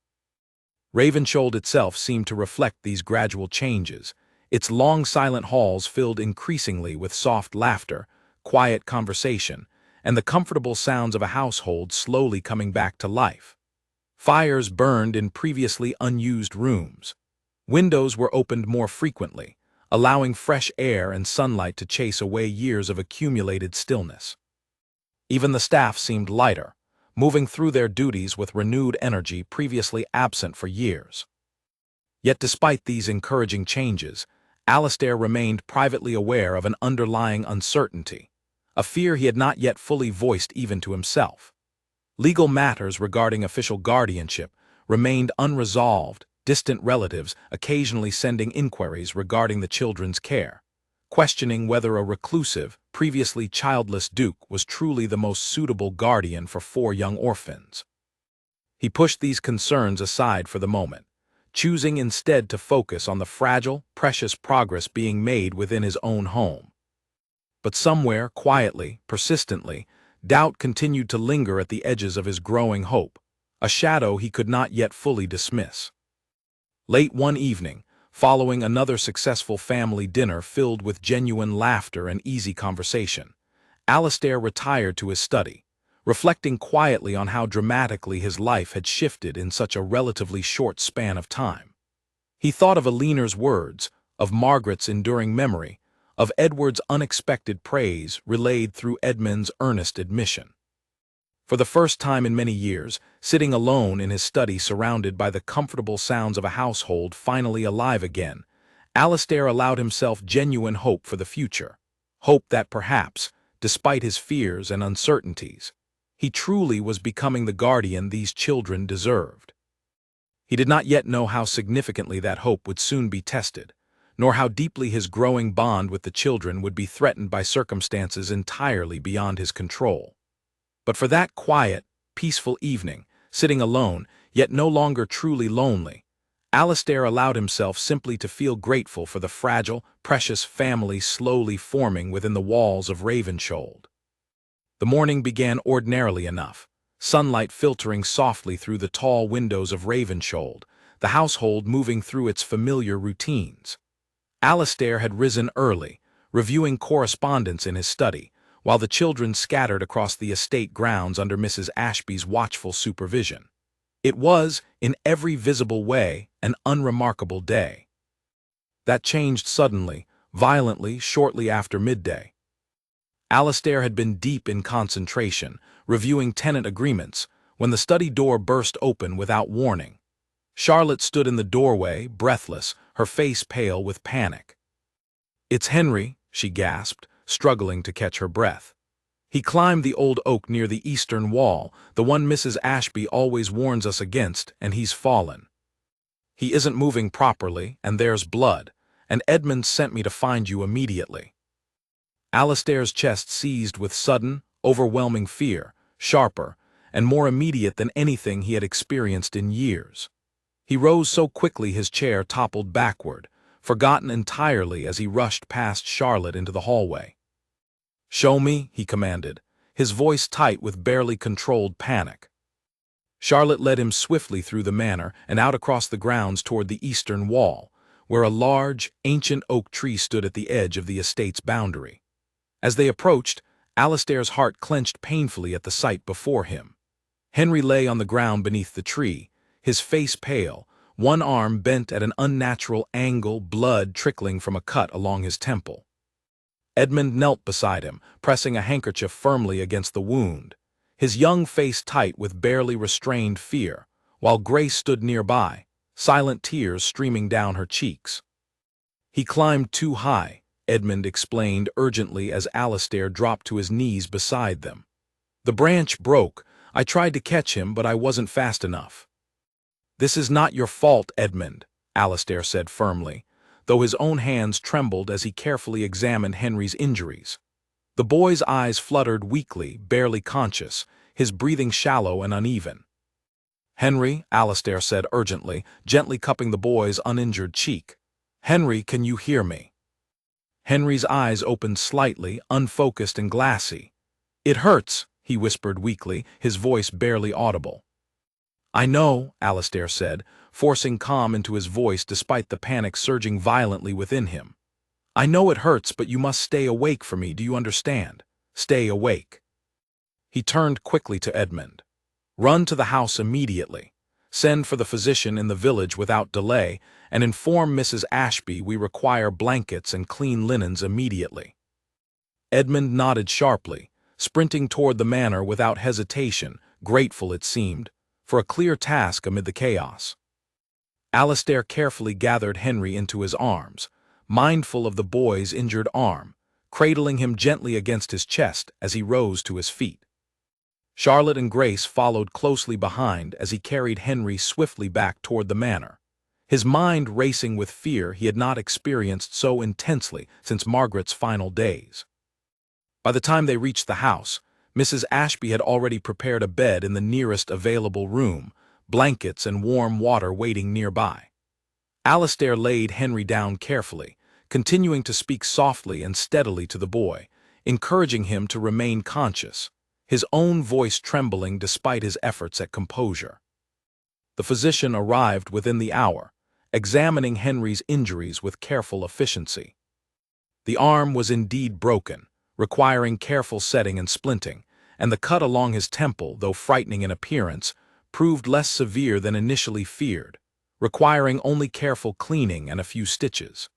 Ravenshold itself seemed to reflect these gradual changes, its long silent halls filled increasingly with soft laughter, quiet conversation, and the comfortable sounds of a household slowly coming back to life. Fires burned in previously unused rooms. Windows were opened more frequently, allowing fresh air and sunlight to chase away years of accumulated stillness. Even the staff seemed lighter, moving through their duties with renewed energy previously absent for years. Yet despite these encouraging changes, Alastair remained privately aware of an underlying uncertainty, a fear he had not yet fully voiced even to himself. Legal matters regarding official guardianship remained unresolved, distant relatives occasionally sending inquiries regarding the children's care, questioning whether a reclusive, previously childless duke was truly the most suitable guardian for 4 young orphans. He pushed these concerns aside for the moment, choosing instead to focus on the fragile, precious progress being made within his own home. But somewhere, quietly, persistently, doubt continued to linger at the edges of his growing hope, a shadow he could not yet fully dismiss. Late one evening, following another successful family dinner filled with genuine laughter and easy conversation, Alastair retired to his study, reflecting quietly on how dramatically his life had shifted in such a relatively short span of time. He thought of Aline's words, of Margaret's enduring memory, of Edward's unexpected praise relayed through Edmund's earnest admission. For the first time in many years, sitting alone in his study surrounded by the comfortable sounds of a household finally alive again, Alastair allowed himself genuine hope for the future, hope that perhaps, despite his fears and uncertainties, he truly was becoming the guardian these children deserved. He did not yet know how significantly that hope would soon be tested, nor how deeply his growing bond with the children would be threatened by circumstances entirely beyond his control. But for that quiet, peaceful evening, sitting alone, yet no longer truly lonely, Alastair allowed himself simply to feel grateful for the fragile, precious family slowly forming within the walls of Ravenshoeld. The morning began ordinarily enough, sunlight filtering softly through the tall windows of Ravenshoeld, the household moving through its familiar routines. Alastair had risen early, reviewing correspondence in his study, while the children scattered across the estate grounds under Mrs. Ashby's watchful supervision. It was, in every visible way, an unremarkable day. That changed suddenly, violently, shortly after midday. Alastair had been deep in concentration, reviewing tenant agreements, when the study door burst open without warning. Charlotte stood in the doorway, breathless, her face pale with panic. "It's Henry," she gasped, struggling to catch her breath. "He climbed the old oak near the eastern wall, the one Mrs. Ashby always warns us against, and he's fallen. He isn't moving properly, and there's blood, and Edmund sent me to find you immediately." Alastair's chest seized with sudden, overwhelming fear, sharper, and more immediate than anything he had experienced in years. He rose so quickly his chair toppled backward, forgotten entirely as he rushed past Charlotte into the hallway. "Show me," he commanded, his voice tight with barely controlled panic. Charlotte led him swiftly through the manor and out across the grounds toward the eastern wall, where a large, ancient oak tree stood at the edge of the estate's boundary. As they approached, Alastair's heart clenched painfully at the sight before him. Henry lay on the ground beneath the tree, his face pale, one arm bent at an unnatural angle, blood trickling from a cut along his temple. Edmund knelt beside him, pressing a handkerchief firmly against the wound, his young face tight with barely restrained fear, while Grace stood nearby, silent tears streaming down her cheeks. "He climbed too high," Edmund explained urgently as Alastair dropped to his knees beside them. "The branch broke. I tried to catch him, but I wasn't fast enough." "This is not your fault, Edmund," Alastair said firmly, though his own hands trembled as he carefully examined Henry's injuries. The boy's eyes fluttered weakly, barely conscious, his breathing shallow and uneven. "Henry," Alastair said urgently, gently cupping the boy's uninjured cheek. "Henry, can you hear me?" Henry's eyes opened slightly, unfocused and glassy. "It hurts," he whispered weakly, his voice barely audible. "I know," Alastair said, forcing calm into his voice despite the panic surging violently within him. "I know it hurts, but you must stay awake for me, do you understand? Stay awake." He turned quickly to Edmund. "Run to the house immediately. Send for the physician in the village without delay, and inform Mrs. Ashby we require blankets and clean linens immediately." Edmund nodded sharply, sprinting toward the manor without hesitation, grateful, it seemed, for a clear task amid the chaos. Alastair carefully gathered Henry into his arms, mindful of the boy's injured arm, cradling him gently against his chest as he rose to his feet. Charlotte and Grace followed closely behind as he carried Henry swiftly back toward the manor, his mind racing with fear he had not experienced so intensely since Margaret's final days. By the time they reached the house, Mrs. Ashby had already prepared a bed in the nearest available room, blankets and warm water waiting nearby. Alastair laid Henry down carefully, continuing to speak softly and steadily to the boy, encouraging him to remain conscious, his own voice trembling despite his efforts at composure. The physician arrived within the hour, examining Henry's injuries with careful efficiency. The arm was indeed broken, requiring careful setting and splinting, and the cut along his temple, though frightening in appearance, proved less severe than initially feared, requiring only careful cleaning and a few stitches.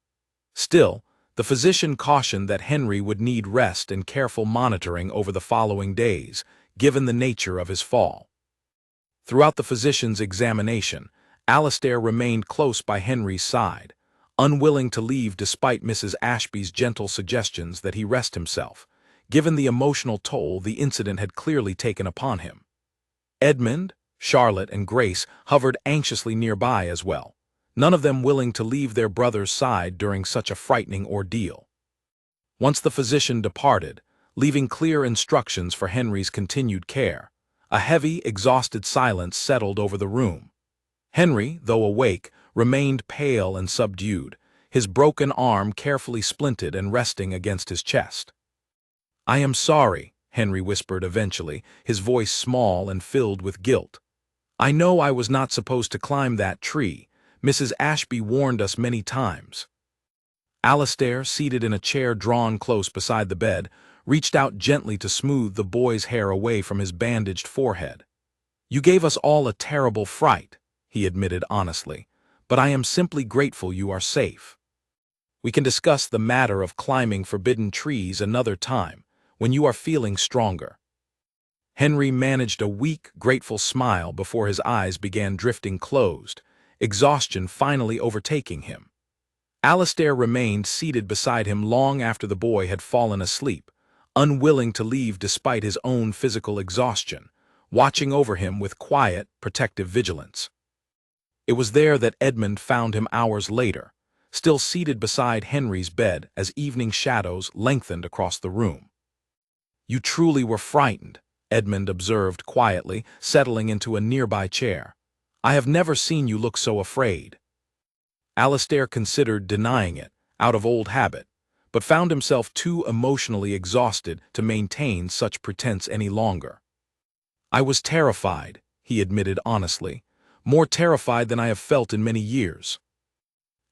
Still, the physician cautioned that Henry would need rest and careful monitoring over the following days, given the nature of his fall. Throughout the physician's examination, Alastair remained close by Henry's side, unwilling to leave despite Mrs. Ashby's gentle suggestions that he rest himself, given the emotional toll the incident had clearly taken upon him. Edmund, Charlotte, and Grace hovered anxiously nearby as well, none of them willing to leave their brother's side during such a frightening ordeal. Once the physician departed, leaving clear instructions for Henry's continued care, a heavy, exhausted silence settled over the room. Henry, though awake, remained pale and subdued, his broken arm carefully splinted and resting against his chest. "I am sorry," Henry whispered eventually, his voice small and filled with guilt. "I know I was not supposed to climb that tree. Mrs. Ashby warned us many times." Alastair, seated in a chair drawn close beside the bed, reached out gently to smooth the boy's hair away from his bandaged forehead. "You gave us all a terrible fright," he admitted honestly, "but I am simply grateful you are safe. We can discuss the matter of climbing forbidden trees another time, when you are feeling stronger." Henry managed a weak, grateful smile before his eyes began drifting closed, exhaustion finally overtaking him. Alastair remained seated beside him long after the boy had fallen asleep, unwilling to leave despite his own physical exhaustion, watching over him with quiet, protective vigilance. It was there that Edmund found him hours later, still seated beside Henry's bed as evening shadows lengthened across the room. "You truly were frightened," Edmund observed quietly, settling into a nearby chair. "I have never seen you look so afraid." Alastair considered denying it, out of old habit, but found himself too emotionally exhausted to maintain such pretense any longer. "I was terrified," he admitted honestly, "more terrified than I have felt in many years."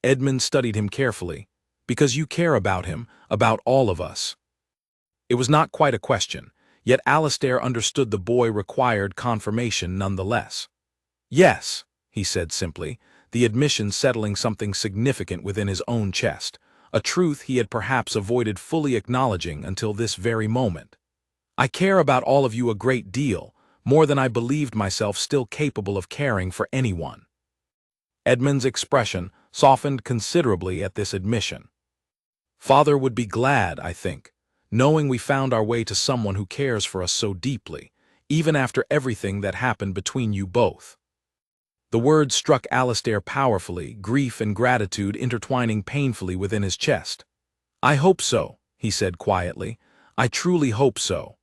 Edmund studied him carefully. "Because you care about him, about all of us." It was not quite a question, yet Alastair understood the boy required confirmation nonetheless. "Yes," he said simply, the admission settling something significant within his own chest, a truth he had perhaps avoided fully acknowledging until this very moment. "I care about all of you a great deal, more than I believed myself still capable of caring for anyone." Edmund's expression softened considerably at this admission. "Father would be glad, I think, knowing we found our way to someone who cares for us so deeply, even after everything that happened between you both." The words struck Alastair powerfully, grief and gratitude intertwining painfully within his chest. "I hope so," he said quietly. "I truly hope so."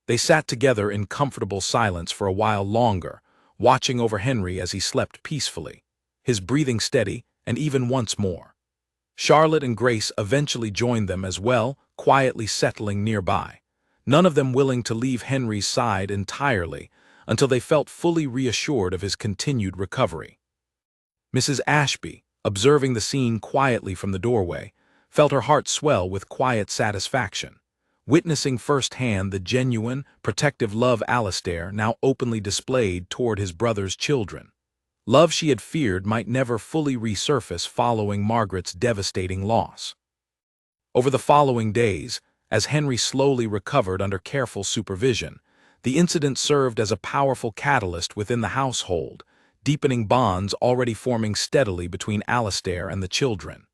They sat together in comfortable silence for a while longer, watching over Henry as he slept peacefully, his breathing steady, and even once more. Charlotte and Grace eventually joined them as well, quietly settling nearby, none of them willing to leave Henry's side entirely until they felt fully reassured of his continued recovery. Mrs. Ashby, observing the scene quietly from the doorway, felt her heart swell with quiet satisfaction, witnessing firsthand the genuine, protective love Alastair now openly displayed toward his brother's children. Love she had feared might never fully resurface following Margaret's devastating loss. Over the following days, as Henry slowly recovered under careful supervision, the incident served as a powerful catalyst within the household, deepening bonds already forming steadily between Alastair and the children.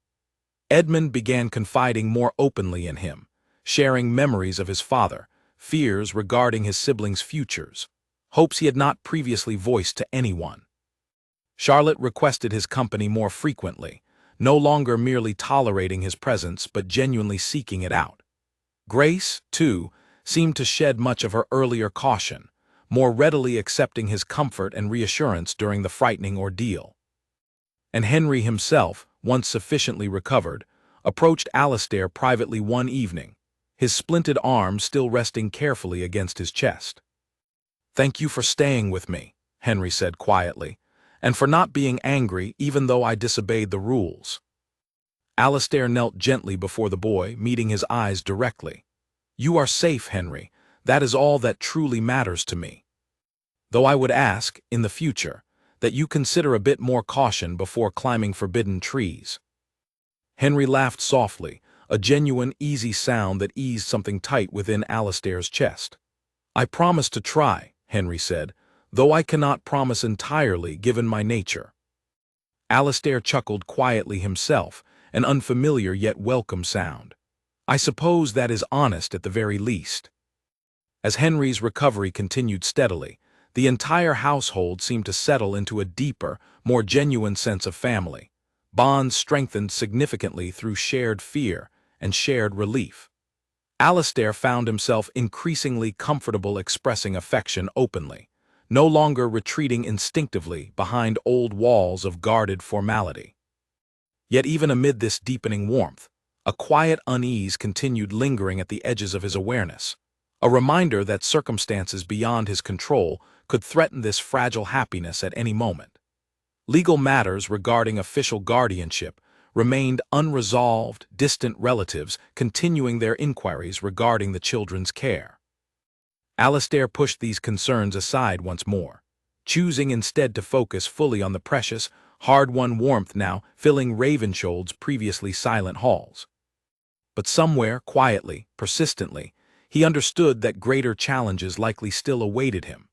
Edmund began confiding more openly in him, sharing memories of his father, fears regarding his siblings' futures, hopes he had not previously voiced to anyone. Charlotte requested his company more frequently, no longer merely tolerating his presence but genuinely seeking it out. Grace, too, seemed to shed much of her earlier caution, more readily accepting his comfort and reassurance during the frightening ordeal. And Henry himself, once sufficiently recovered, approached Alastair privately one evening, his splinted arm still resting carefully against his chest. "Thank you for staying with me," Henry said quietly, "and for not being angry even though I disobeyed the rules." Alastair knelt gently before the boy, meeting his eyes directly. "You are safe, Henry. That is all that truly matters to me. Though I would ask, in the future, that you consider a bit more caution before climbing forbidden trees." Henry laughed softly, a genuine, easy sound that eased something tight within Alastair's chest. "I promise to try," Henry said, "though I cannot promise entirely given my nature." Alastair chuckled quietly himself, an unfamiliar yet welcome sound. "I suppose that is honest at the very least." As Henry's recovery continued steadily, the entire household seemed to settle into a deeper, more genuine sense of family, bonds strengthened significantly through shared fear and shared relief. Alastair found himself increasingly comfortable expressing affection openly, no longer retreating instinctively behind old walls of guarded formality. Yet even amid this deepening warmth, a quiet unease continued lingering at the edges of his awareness, a reminder that circumstances beyond his control could threaten this fragile happiness at any moment. Legal matters regarding official guardianship remained unresolved, distant relatives continuing their inquiries regarding the children's care. Alastair pushed these concerns aside once more, choosing instead to focus fully on the precious, hard-won warmth now filling Ravenshold's previously silent halls. But somewhere, quietly, persistently, he understood that greater challenges likely still awaited him,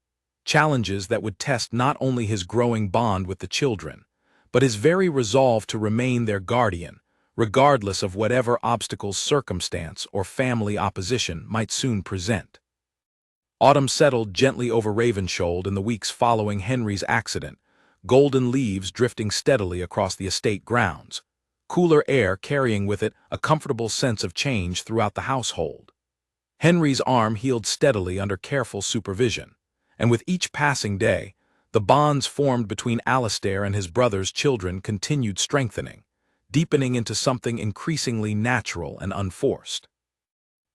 challenges that would test not only his growing bond with the children, but his very resolve to remain their guardian, regardless of whatever obstacles circumstance or family opposition might soon present. Autumn settled gently over Ravenshold in the weeks following Henry's accident, golden leaves drifting steadily across the estate grounds, cooler air carrying with it a comfortable sense of change throughout the household. Henry's arm healed steadily under careful supervision, and with each passing day, the bonds formed between Alastair and his brother's children continued strengthening, deepening into something increasingly natural and unforced.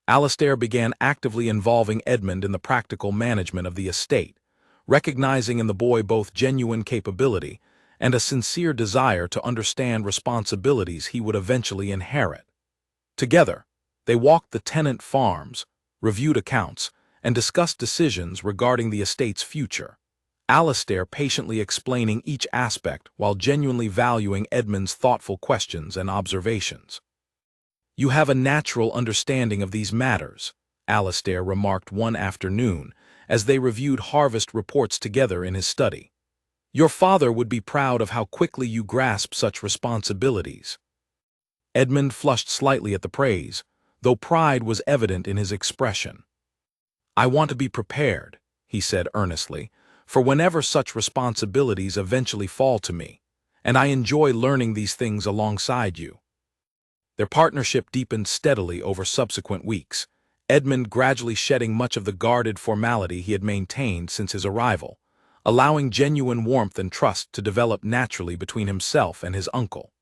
Alastair began actively involving Edmund in the practical management of the estate, recognizing in the boy both genuine capability and a sincere desire to understand responsibilities he would eventually inherit. Together, they walked the tenant farms, reviewed accounts, and discussed decisions regarding the estate's future, Alastair patiently explaining each aspect while genuinely valuing Edmund's thoughtful questions and observations. "You have a natural understanding of these matters," Alastair remarked one afternoon as they reviewed harvest reports together in his study. "Your father would be proud of how quickly you grasp such responsibilities." Edmund flushed slightly at the praise, though pride was evident in his expression. "I want to be prepared," he said earnestly, "for whenever such responsibilities eventually fall to me, and I enjoy learning these things alongside you." Their partnership deepened steadily over subsequent weeks, Edmund gradually shedding much of the guarded formality he had maintained since his arrival, allowing genuine warmth and trust to develop naturally between himself and his uncle.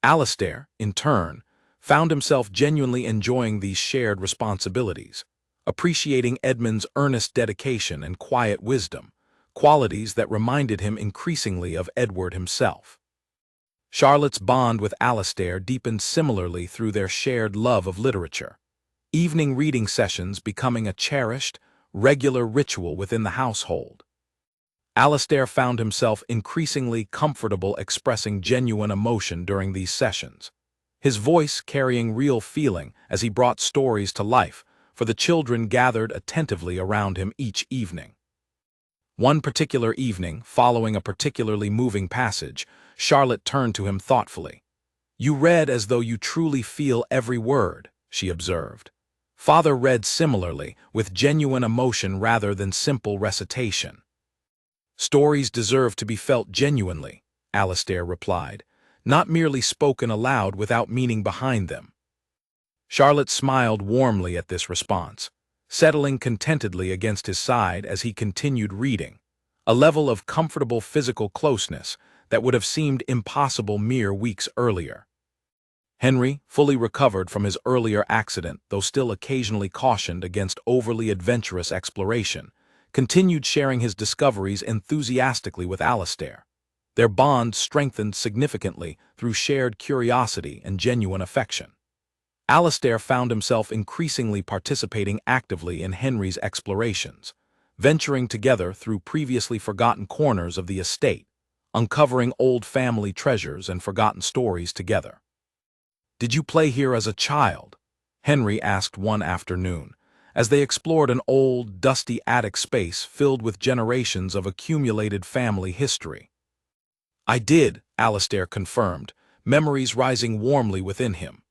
Alastair, in turn, found himself genuinely enjoying these shared responsibilities, appreciating Edmund's earnest dedication and quiet wisdom, qualities that reminded him increasingly of Edward himself. Charlotte's bond with Alastair deepened similarly through their shared love of literature, evening reading sessions becoming a cherished, regular ritual within the household. Alastair found himself increasingly comfortable expressing genuine emotion during these sessions, his voice carrying real feeling as he brought stories to life for the children gathered attentively around him each evening. One particular evening, following a particularly moving passage, Charlotte turned to him thoughtfully. "You read as though you truly feel every word," she observed. Father read similarly, with genuine emotion rather than simple recitation. Stories deserve to be felt genuinely, Alastair replied, not merely spoken aloud without meaning behind them. Charlotte smiled warmly at this response, settling contentedly against his side as he continued reading, a level of comfortable physical closeness that would have seemed impossible mere weeks earlier. Henry, fully recovered from his earlier accident, though still occasionally cautioned against overly adventurous exploration, continued sharing his discoveries enthusiastically with Alastair. Their bond strengthened significantly through shared curiosity and genuine affection. Alastair found himself increasingly participating actively in Henry's explorations, venturing together through previously forgotten corners of the estate, uncovering old family treasures and forgotten stories together. "Did you play here as a child?" Henry asked one afternoon, as they explored an old, dusty attic space filled with generations of accumulated family history. "I did," Alastair confirmed, memories rising warmly within him.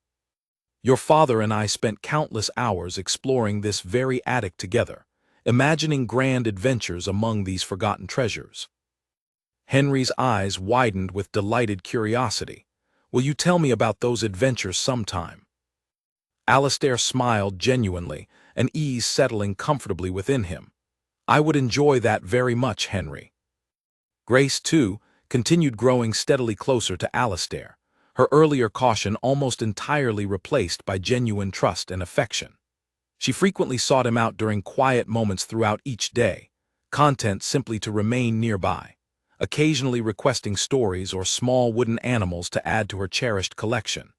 "Your father and I spent countless hours exploring this very attic together, imagining grand adventures among these forgotten treasures." Henry's eyes widened with delighted curiosity. "Will you tell me about those adventures sometime?" Alastair smiled genuinely, an ease settling comfortably within him. "I would enjoy that very much, Henry." Grace, too, continued growing steadily closer to Alastair, her earlier caution almost entirely replaced by genuine trust and affection. She frequently sought him out during quiet moments throughout each day, content simply to remain nearby, occasionally requesting stories or small wooden animals to add to her cherished collection,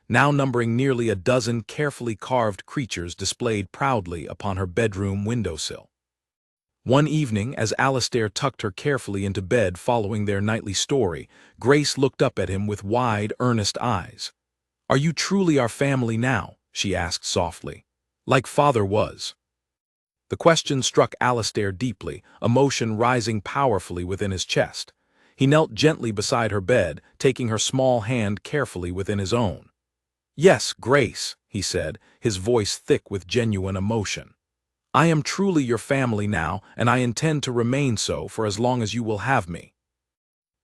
now numbering nearly a dozen carefully carved creatures displayed proudly upon her bedroom windowsill. One evening, as Alastair tucked her carefully into bed following their nightly story, Grace looked up at him with wide, earnest eyes. "Are you truly our family now?" she asked softly. "Like father was." The question struck Alastair deeply, emotion rising powerfully within his chest. He knelt gently beside her bed, taking her small hand carefully within his own. "Yes, Grace," he said, his voice thick with genuine emotion. "I am truly your family now, and I intend to remain so for as long as you will have me."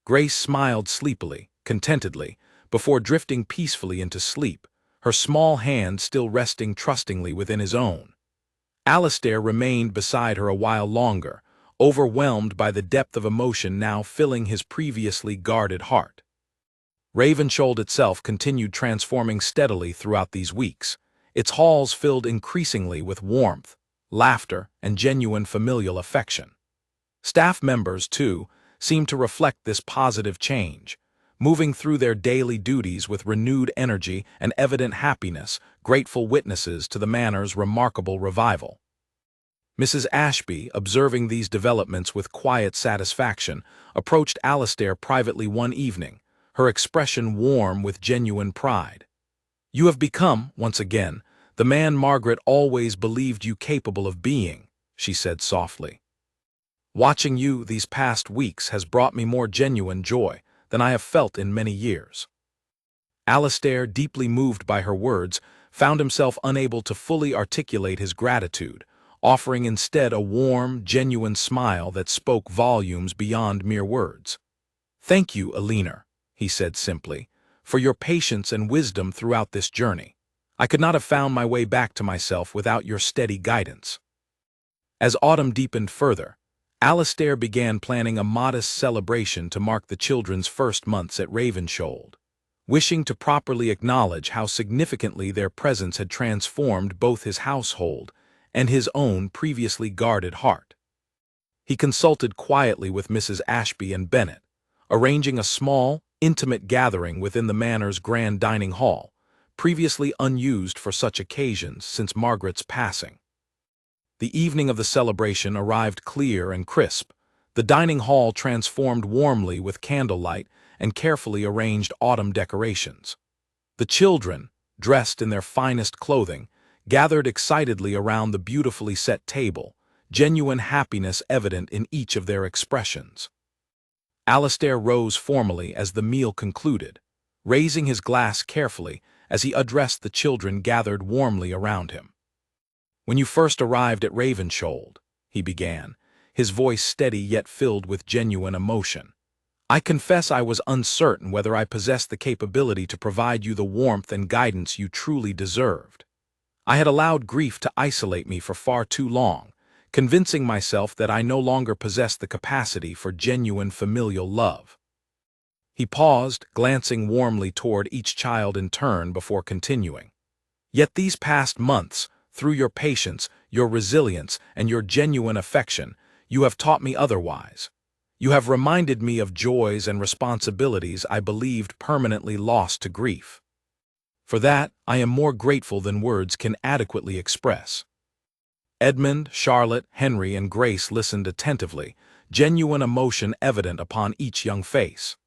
Grace smiled sleepily, contentedly, before drifting peacefully into sleep, her small hand still resting trustingly within his own. Alastair remained beside her a while longer, overwhelmed by the depth of emotion now filling his previously guarded heart. Ravensholt itself continued transforming steadily throughout these weeks, its halls filled increasingly with warmth, laughter, and genuine familial affection. Staff members, too, seemed to reflect this positive change, moving through their daily duties with renewed energy and evident happiness, grateful witnesses to the Manor's remarkable revival. Mrs. Ashby, observing these developments with quiet satisfaction, approached Alastair privately one evening, her expression warm with genuine pride. "You have become, once again, the man Margaret always believed you capable of being," she said softly. "Watching you these past weeks has brought me more genuine joy than I have felt in many years." Alastair, deeply moved by her words, found himself unable to fully articulate his gratitude, offering instead a warm, genuine smile that spoke volumes beyond mere words. "Thank you, Eleanor," he said simply, "for your patience and wisdom throughout this journey. I could not have found my way back to myself without your steady guidance." As autumn deepened further, Alastair began planning a modest celebration to mark the children's first months at Ravensholt, wishing to properly acknowledge how significantly their presence had transformed both his household and his own previously guarded heart. He consulted quietly with Mrs. Ashby and Bennet, arranging a small, intimate gathering within the Manor's grand dining hall, previously unused for such occasions since Margaret's passing. The evening of the celebration arrived clear and crisp, the dining hall transformed warmly with candlelight and carefully arranged autumn decorations. The children, dressed in their finest clothing, gathered excitedly around the beautifully set table, genuine happiness evident in each of their expressions. Alastair rose formally as the meal concluded, raising his glass carefully as he addressed the children gathered warmly around him. "When you first arrived at Ravensholt," he began, his voice steady yet filled with genuine emotion. "I confess I was uncertain whether I possessed the capability to provide you the warmth and guidance you truly deserved. I had allowed grief to isolate me for far too long, convincing myself that I no longer possessed the capacity for genuine familial love." He paused, glancing warmly toward each child in turn before continuing. "Yet these past months, through your patience, your resilience, and your genuine affection, you have taught me otherwise. You have reminded me of joys and responsibilities I believed permanently lost to grief. For that, I am more grateful than words can adequately express." Edmund, Charlotte, Henry, and Grace listened attentively, genuine emotion evident upon each young face.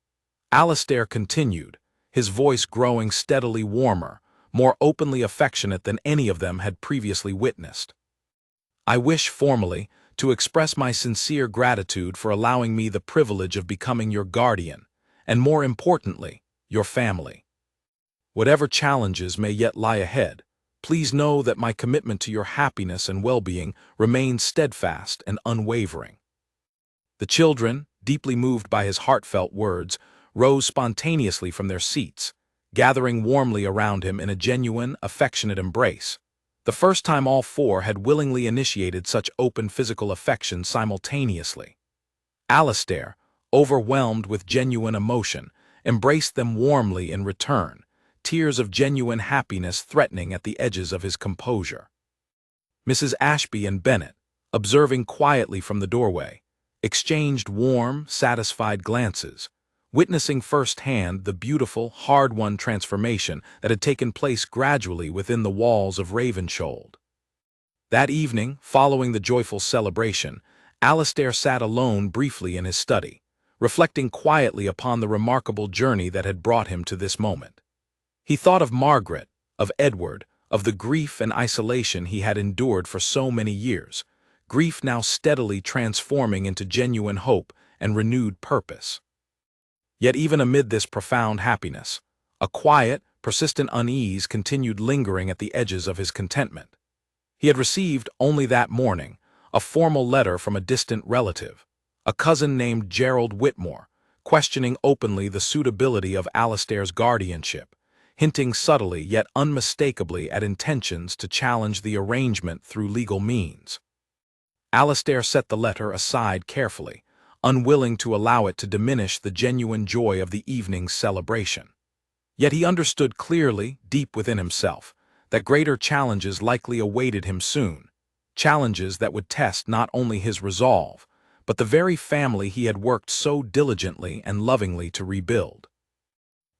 Alastair continued, his voice growing steadily warmer, more openly affectionate than any of them had previously witnessed. "I wish formally to express my sincere gratitude for allowing me the privilege of becoming your guardian, and more importantly, your family. Whatever challenges may yet lie ahead, please know that my commitment to your happiness and well-being remains steadfast and unwavering." The children, deeply moved by his heartfelt words, rose spontaneously from their seats, gathering warmly around him in a genuine, affectionate embrace, the first time all four had willingly initiated such open physical affection simultaneously. Alastair, overwhelmed with genuine emotion, embraced them warmly in return, tears of genuine happiness threatening at the edges of his composure. Mrs. Ashby and Bennet, observing quietly from the doorway, exchanged warm, satisfied glances, witnessing firsthand the beautiful, hard-won transformation that had taken place gradually within the walls of Ravenshoeld. That evening, following the joyful celebration, Alastair sat alone briefly in his study, reflecting quietly upon the remarkable journey that had brought him to this moment. He thought of Margaret, of Edward, of the grief and isolation he had endured for so many years, grief now steadily transforming into genuine hope and renewed purpose. Yet even amid this profound happiness, a quiet, persistent unease continued lingering at the edges of his contentment. He had received, only that morning, a formal letter from a distant relative, a cousin named Gerald Whitmore, questioning openly the suitability of Alastair's guardianship, hinting subtly yet unmistakably at intentions to challenge the arrangement through legal means. Alastair set the letter aside carefully, unwilling to allow it to diminish the genuine joy of the evening's celebration. Yet he understood clearly, deep within himself, that greater challenges likely awaited him soon, challenges that would test not only his resolve, but the very family he had worked so diligently and lovingly to rebuild.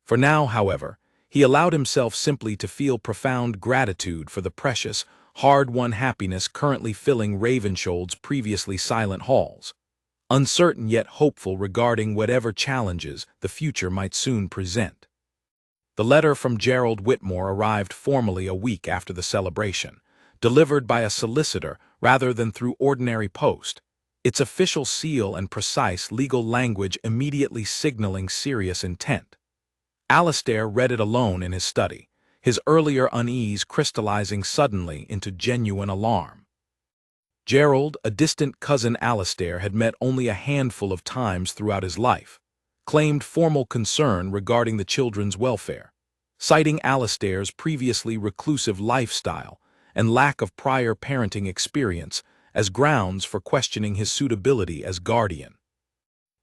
For now, however, he allowed himself simply to feel profound gratitude for the precious, hard-won happiness currently filling Ravenshold's previously silent halls, uncertain yet hopeful regarding whatever challenges the future might soon present. The letter from Gerald Whitmore arrived formally a week after the celebration, delivered by a solicitor rather than through ordinary post, its official seal and precise legal language immediately signaling serious intent. Alastair read it alone in his study, his earlier unease crystallizing suddenly into genuine alarm. Gerald, a distant cousin Alastair had met only a handful of times throughout his life, claimed formal concern regarding the children's welfare, citing Alastair's previously reclusive lifestyle and lack of prior parenting experience as grounds for questioning his suitability as guardian.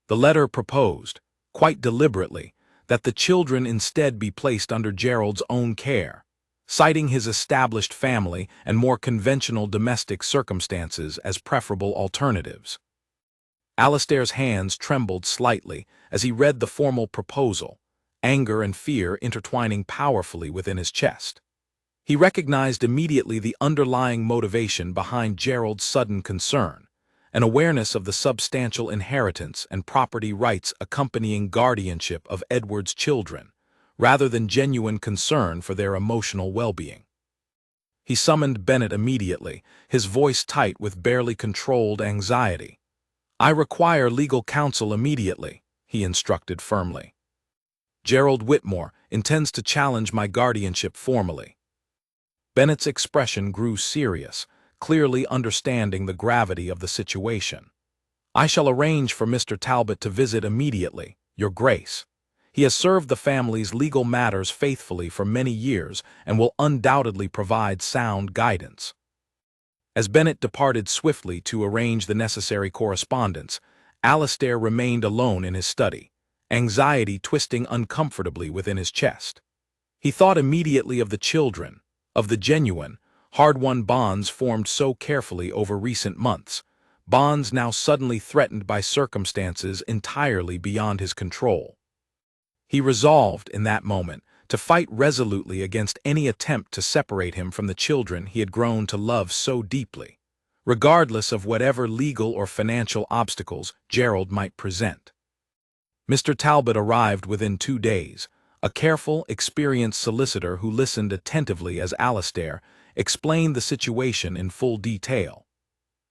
The letter proposed, quite deliberately, that the children instead be placed under Gerald's own care, citing his established family and more conventional domestic circumstances as preferable alternatives. Alastair's hands trembled slightly as he read the formal proposal, anger and fear intertwining powerfully within his chest. He recognized immediately the underlying motivation behind Gerald's sudden concern, an awareness of the substantial inheritance and property rights accompanying guardianship of Edward's children, rather than genuine concern for their emotional well-being. He summoned Bennet immediately, his voice tight with barely controlled anxiety. "I require legal counsel immediately," he instructed firmly. "Gerald Whitmore intends to challenge my guardianship formally." Bennet's expression grew serious, clearly understanding the gravity of the situation. I shall arrange for Mr. Talbot to visit immediately, Your Grace. He has served the family's legal matters faithfully for many years and will undoubtedly provide sound guidance. As Bennet departed swiftly to arrange the necessary correspondence, Alastair remained alone in his study, anxiety twisting uncomfortably within his chest. He thought immediately of the children, of the genuine, hard-won bonds formed so carefully over recent months, bonds now suddenly threatened by circumstances entirely beyond his control. He resolved, in that moment, to fight resolutely against any attempt to separate him from the children he had grown to love so deeply, regardless of whatever legal or financial obstacles Gerald might present. Mr. Talbot arrived within 2 days, a careful, experienced solicitor who listened attentively as Alastair explained the situation in full detail.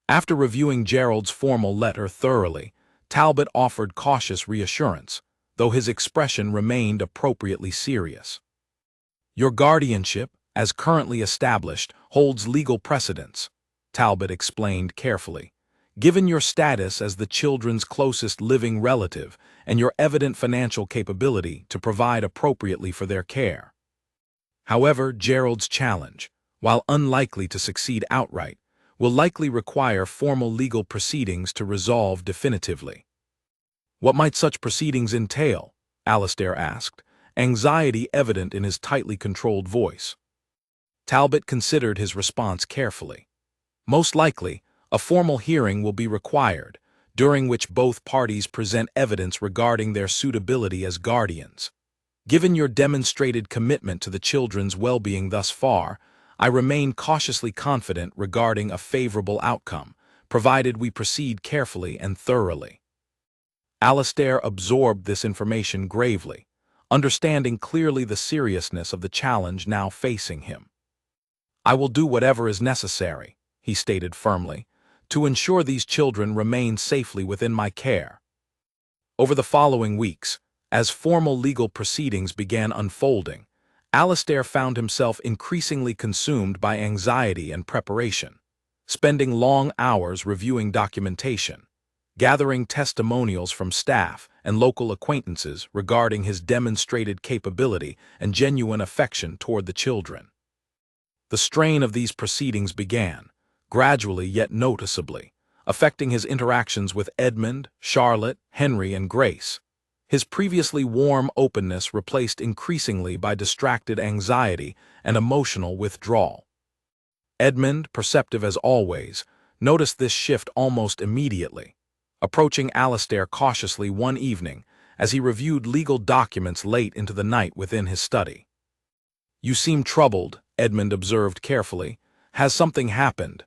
After reviewing Gerald's formal letter thoroughly, Talbot offered cautious reassurance, though his expression remained appropriately serious. Your guardianship, as currently established, holds legal precedence, Talbot explained carefully. Given your status as the children's closest living relative and your evident financial capability to provide appropriately for their care. However, Gerald's challenge, while unlikely to succeed outright, will likely require formal legal proceedings to resolve definitively. What might such proceedings entail? Alastair asked, anxiety evident in his tightly controlled voice. Talbot considered his response carefully. Most likely, a formal hearing will be required, during which both parties present evidence regarding their suitability as guardians. Given your demonstrated commitment to the children's well-being thus far, I remain cautiously confident regarding a favorable outcome, provided we proceed carefully and thoroughly. Alastair absorbed this information gravely, understanding clearly the seriousness of the challenge now facing him. I will do whatever is necessary, he stated firmly, to ensure these children remain safely within my care. Over the following weeks, as formal legal proceedings began unfolding, Alastair found himself increasingly consumed by anxiety and preparation, spending long hours reviewing documentation, gathering testimonials from staff and local acquaintances regarding his demonstrated capability and genuine affection toward the children. The strain of these proceedings began, gradually yet noticeably, affecting his interactions with Edmund, Charlotte, Henry, and Grace. His previously warm openness replaced increasingly by distracted anxiety and emotional withdrawal. Edmund, perceptive as always, noticed this shift almost immediately, approaching Alastair cautiously one evening as he reviewed legal documents late into the night within his study. You seem troubled, Edmund observed carefully. Has something happened?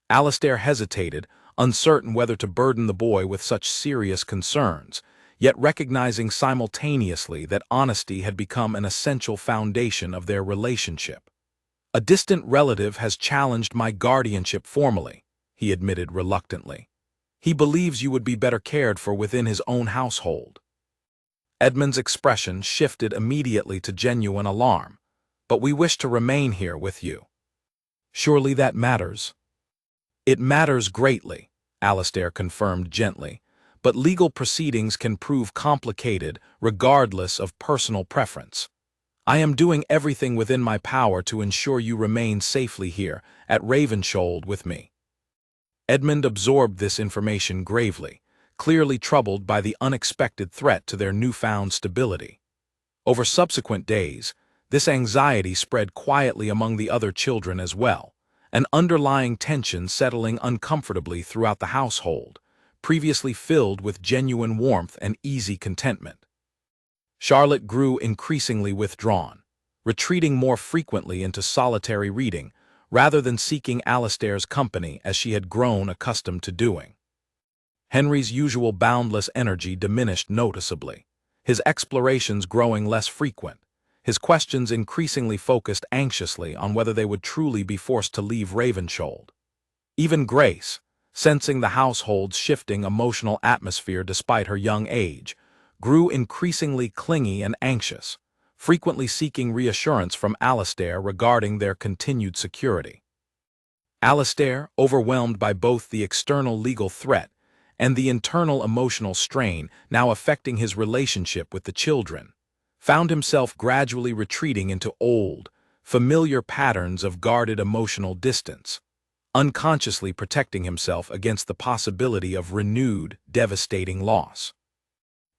Alastair hesitated, uncertain whether to burden the boy with such serious concerns, yet recognizing simultaneously that honesty had become an essential foundation of their relationship. A distant relative has challenged my guardianship formally, he admitted reluctantly. He believes you would be better cared for within his own household. Edmund's expression shifted immediately to genuine alarm. But we wish to remain here with you. Surely that matters. It matters greatly, Alastair confirmed gently, but legal proceedings can prove complicated regardless of personal preference. I am doing everything within my power to ensure you remain safely here at Ravensholt with me. Edmund absorbed this information gravely, clearly troubled by the unexpected threat to their newfound stability. Over subsequent days, this anxiety spread quietly among the other children as well, an underlying tension settling uncomfortably throughout the household, previously filled with genuine warmth and easy contentment. Charlotte grew increasingly withdrawn, retreating more frequently into solitary reading, rather than seeking Alastair's company as she had grown accustomed to doing. Henry's usual boundless energy diminished noticeably, his explorations growing less frequent, his questions increasingly focused anxiously on whether they would truly be forced to leave Ravensholt. Even Grace, sensing the household's shifting emotional atmosphere despite her young age, grew increasingly clingy and anxious, frequently seeking reassurance from Alastair regarding their continued security. Alastair, overwhelmed by both the external legal threat and the internal emotional strain now affecting his relationship with the children, found himself gradually retreating into old, familiar patterns of guarded emotional distance, unconsciously protecting himself against the possibility of renewed, devastating loss.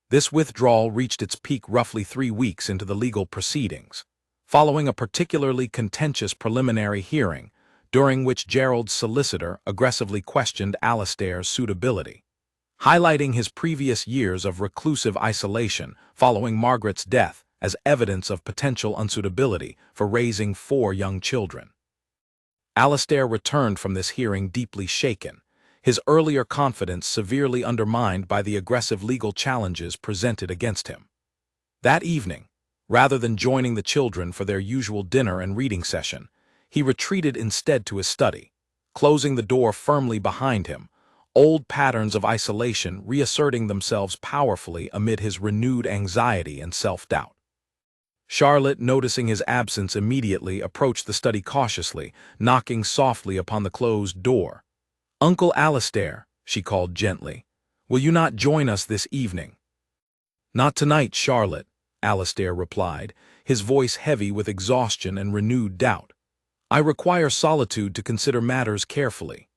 This withdrawal reached its peak roughly 3 weeks into the legal proceedings, following a particularly contentious preliminary hearing, during which Gerald's solicitor aggressively questioned Alastair's suitability, highlighting his previous years of reclusive isolation following Margaret's death as evidence of potential unsuitability for raising 4 young children. Alastair returned from this hearing deeply shaken, his earlier confidence severely undermined by the aggressive legal challenges presented against him. That evening, rather than joining the children for their usual dinner and reading session, he retreated instead to his study, closing the door firmly behind him, old patterns of isolation reasserting themselves powerfully amid his renewed anxiety and self-doubt. Charlotte, noticing his absence immediately, approached the study cautiously, knocking softly upon the closed door. "Uncle Alastair," she called gently, "will you not join us this evening?" "Not tonight, Charlotte," Alastair replied, his voice heavy with exhaustion and renewed doubt. "I require solitude to consider matters carefully."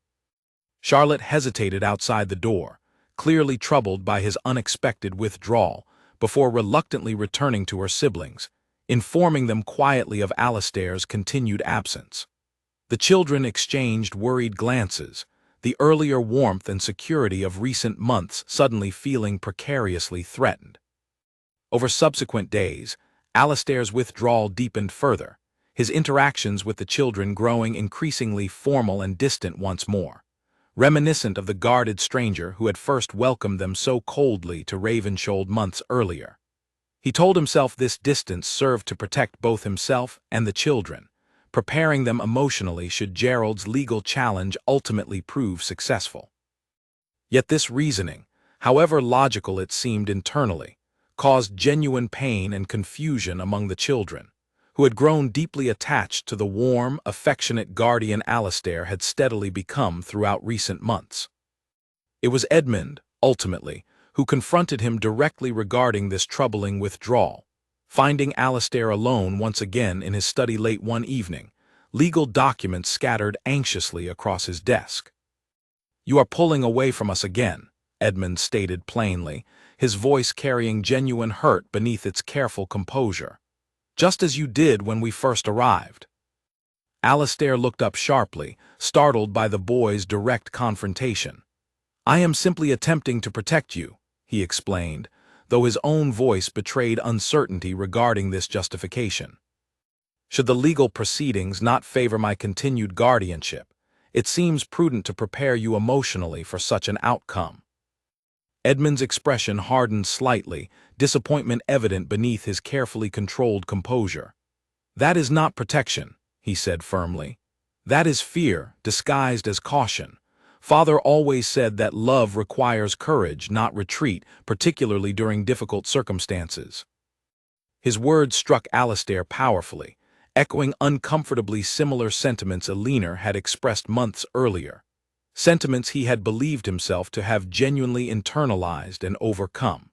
Charlotte hesitated outside the door, clearly troubled by his unexpected withdrawal, before reluctantly returning to her siblings, informing them quietly of Alastair's continued absence. The children exchanged worried glances, the earlier warmth and security of recent months suddenly feeling precariously threatened. Over subsequent days, Alastair's withdrawal deepened further, his interactions with the children growing increasingly formal and distant once more, reminiscent of the guarded stranger who had first welcomed them so coldly to Ravensholt months earlier. He told himself this distance served to protect both himself and the children, preparing them emotionally should Gerald's legal challenge ultimately prove successful. Yet this reasoning, however logical it seemed internally, caused genuine pain and confusion among the children, who had grown deeply attached to the warm, affectionate guardian Alastair had steadily become throughout recent months. It was Edmund, ultimately, who confronted him directly regarding this troubling withdrawal, finding Alastair alone once again in his study late one evening, legal documents scattered anxiously across his desk. "You are pulling away from us again," Edmund stated plainly, his voice carrying genuine hurt beneath its careful composure. "Just as you did when we first arrived." Alastair looked up sharply, startled by the boy's direct confrontation. "I am simply attempting to protect you," he explained, though his own voice betrayed uncertainty regarding this justification. "Should the legal proceedings not favor my continued guardianship, it seems prudent to prepare you emotionally for such an outcome." Edmund's expression hardened slightly, disappointment evident beneath his carefully controlled composure. "That is not protection," he said firmly. "That is fear, disguised as caution. Father always said that love requires courage, not retreat, particularly during difficult circumstances." His words struck Alastair powerfully, echoing uncomfortably similar sentiments Eleanor had expressed months earlier, sentiments he had believed himself to have genuinely internalized and overcome.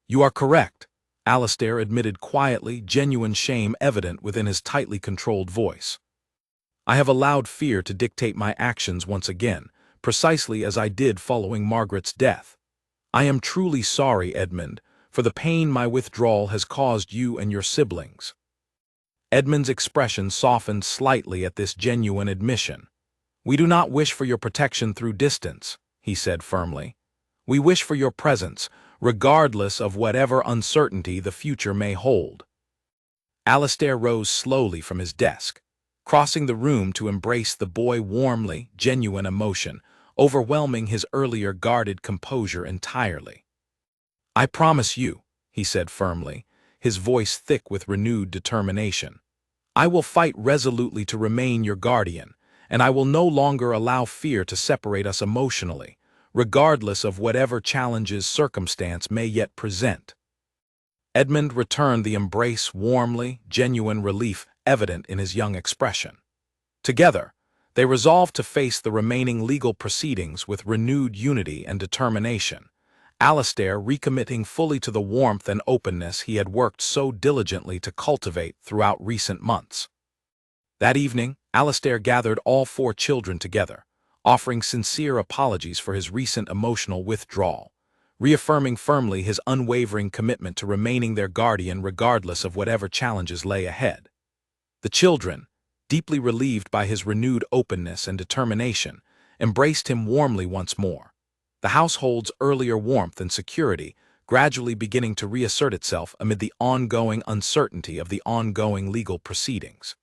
"You are correct," Alastair admitted quietly, genuine shame evident within his tightly controlled voice. "I have allowed fear to dictate my actions once again, precisely as I did following Margaret's death. I am truly sorry, Edmund, for the pain my withdrawal has caused you and your siblings." Edmund's expression softened slightly at this genuine admission. "We do not wish for your protection through distance," he said firmly. "We wish for your presence, regardless of whatever uncertainty the future may hold." Alastair rose slowly from his desk, crossing the room to embrace the boy warmly, genuine emotion, overwhelming his earlier guarded composure entirely. "I promise you," he said firmly, his voice thick with renewed determination, "I will fight resolutely to remain your guardian, and I will no longer allow fear to separate us emotionally, regardless of whatever challenges circumstance may yet present." Edmund returned the embrace warmly, genuine relief evident in his young expression. Together, They resolved to face the remaining legal proceedings with renewed unity and determination, Alastair recommitting fully to the warmth and openness he had worked so diligently to cultivate throughout recent months. That evening, Alastair gathered all 4 children together, offering sincere apologies for his recent emotional withdrawal, reaffirming firmly his unwavering commitment to remaining their guardian regardless of whatever challenges lay ahead. The children, deeply relieved by his renewed openness and determination, embraced him warmly once more, the household's earlier warmth and security gradually beginning to reassert itself amid the ongoing uncertainty of the ongoing legal proceedings.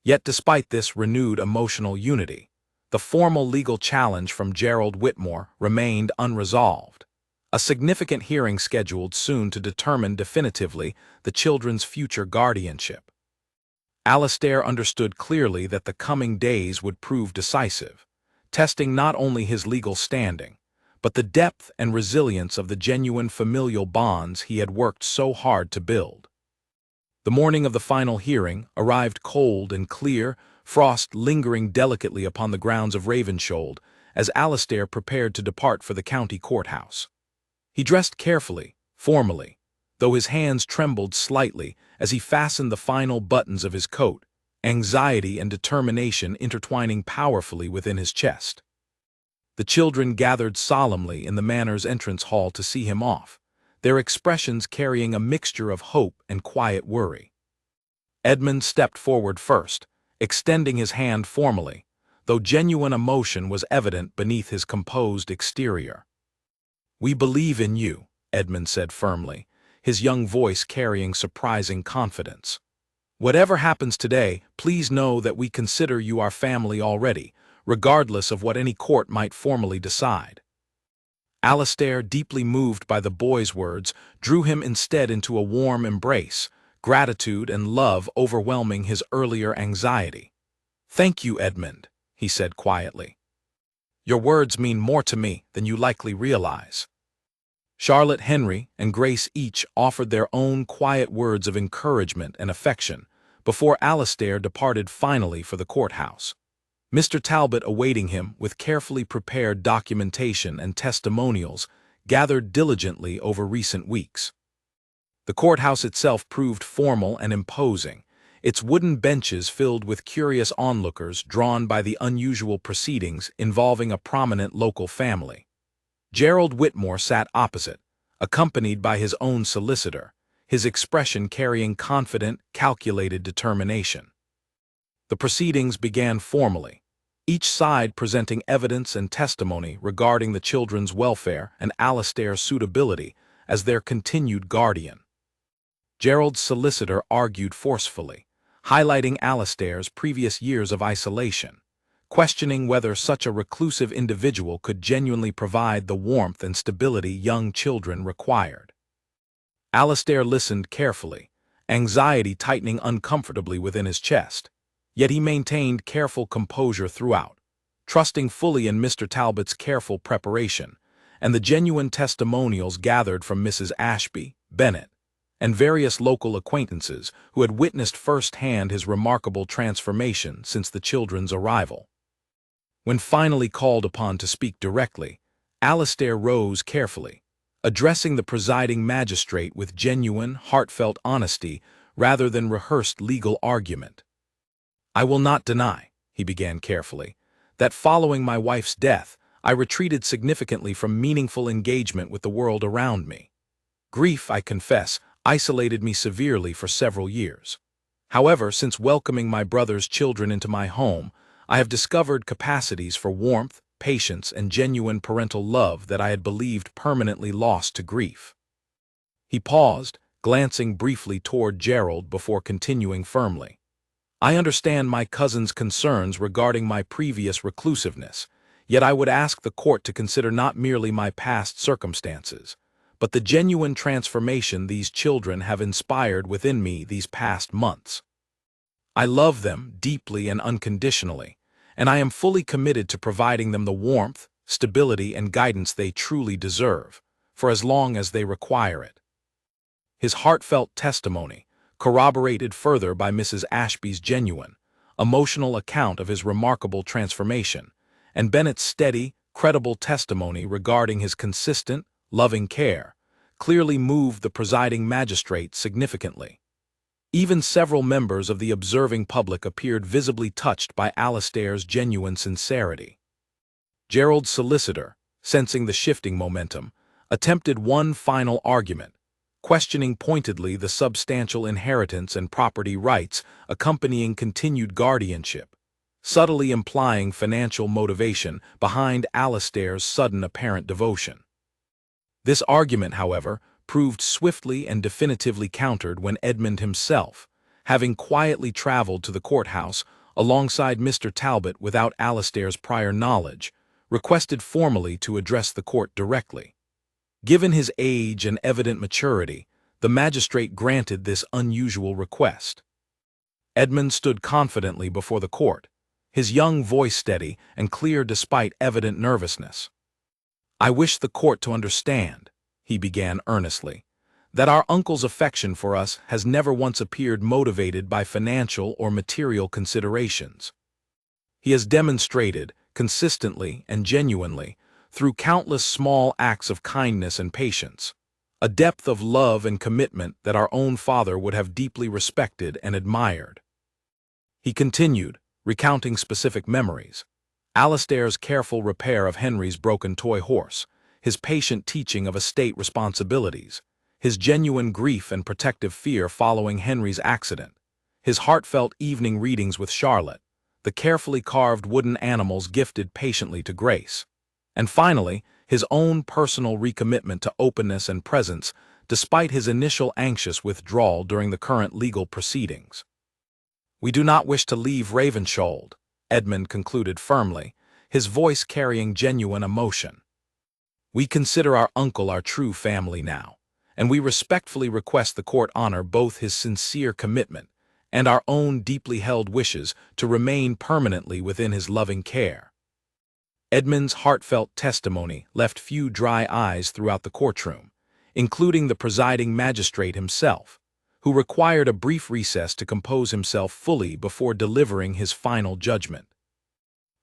Yet despite this renewed emotional unity, the formal legal challenge from Gerald Whitmore remained unresolved, a significant hearing scheduled soon to determine definitively the children's future guardianship. Alastair understood clearly that the coming days would prove decisive, testing not only his legal standing, but the depth and resilience of the genuine familial bonds he had worked so hard to build. The morning of the final hearing arrived cold and clear, frost lingering delicately upon the grounds of Ravenshoeld as Alastair prepared to depart for the county courthouse. He dressed carefully, formally, though his hands trembled slightly as he fastened the final buttons of his coat, anxiety and determination intertwining powerfully within his chest. The children gathered solemnly in the Manor's entrance hall to see him off, their expressions carrying a mixture of hope and quiet worry. Edmund stepped forward first, extending his hand formally, though genuine emotion was evident beneath his composed exterior. "We believe in you," Edmund said firmly, his young voice carrying surprising confidence. "Whatever happens today, please know that we consider you our family already, regardless of what any court might formally decide." Alastair, deeply moved by the boy's words, drew him instead into a warm embrace, gratitude and love overwhelming his earlier anxiety. "Thank you, Edmund," he said quietly. "Your words mean more to me than you likely realize." Charlotte, Henry, and Grace each offered their own quiet words of encouragement and affection before Alastair departed finally for the courthouse, Mr. Talbot awaiting him with carefully prepared documentation and testimonials gathered diligently over recent weeks. The courthouse itself proved formal and imposing, its wooden benches filled with curious onlookers drawn by the unusual proceedings involving a prominent local family. Gerald Whitmore sat opposite, accompanied by his own solicitor, his expression carrying confident, calculated determination. The proceedings began formally, each side presenting evidence and testimony regarding the children's welfare and Alastair's suitability as their continued guardian. Gerald's solicitor argued forcefully, highlighting Alastair's previous years of isolation, questioning whether such a reclusive individual could genuinely provide the warmth and stability young children required. Alastair listened carefully, anxiety tightening uncomfortably within his chest, yet he maintained careful composure throughout, trusting fully in Mr. Talbot's careful preparation and the genuine testimonials gathered from Mrs. Ashby, Bennet, and various local acquaintances who had witnessed firsthand his remarkable transformation since the children's arrival. When finally called upon to speak directly, Alastair rose carefully, addressing the presiding magistrate with genuine, heartfelt honesty rather than rehearsed legal argument. "I will not deny," he began carefully, "that following my wife's death, I retreated significantly from meaningful engagement with the world around me. Grief, I confess, isolated me severely for several years. However, since welcoming my brother's children into my home, I have discovered capacities for warmth, patience, and genuine parental love that I had believed permanently lost to grief." He paused, glancing briefly toward Gerald before continuing firmly. "I understand my cousin's concerns regarding my previous reclusiveness, yet I would ask the court to consider not merely my past circumstances, but the genuine transformation these children have inspired within me these past months. I love them deeply and unconditionally, and I am fully committed to providing them the warmth, stability, and guidance they truly deserve, for as long as they require it." His heartfelt testimony, corroborated further by Mrs. Ashby's genuine, emotional account of his remarkable transformation, and Bennett's steady, credible testimony regarding his consistent, loving care clearly moved the presiding magistrate significantly. Even several members of the observing public appeared visibly touched by Alastair's genuine sincerity. Gerald's solicitor, sensing the shifting momentum, attempted one final argument, questioning pointedly the substantial inheritance and property rights accompanying continued guardianship, subtly implying financial motivation behind Alastair's sudden apparent devotion. This argument, however, proved swiftly and definitively countered when Edmund himself, having quietly traveled to the courthouse alongside Mr. Talbot without Alastair's prior knowledge, requested formally to address the court directly. Given his age and evident maturity, the magistrate granted this unusual request. Edmund stood confidently before the court, his young voice steady and clear despite evident nervousness. "I wish the court to understand," he began earnestly, "that our uncle's affection for us has never once appeared motivated by financial or material considerations. He has demonstrated, consistently and genuinely, through countless small acts of kindness and patience, a depth of love and commitment that our own father would have deeply respected and admired." He continued, recounting specific memories: Alastair's careful repair of Henry's broken toy horse, his patient teaching of estate responsibilities, his genuine grief and protective fear following Henry's accident, his heartfelt evening readings with Charlotte, the carefully carved wooden animals gifted patiently to Grace, and finally, his own personal recommitment to openness and presence despite his initial anxious withdrawal during the current legal proceedings. "We do not wish to leave Ravenswold," Edmund concluded firmly, his voice carrying genuine emotion. "We consider our uncle our true family now, and we respectfully request the court honor both his sincere commitment and our own deeply held wishes to remain permanently within his loving care." Edmund's heartfelt testimony left few dry eyes throughout the courtroom, including the presiding magistrate himself, who required a brief recess to compose himself fully before delivering his final judgment.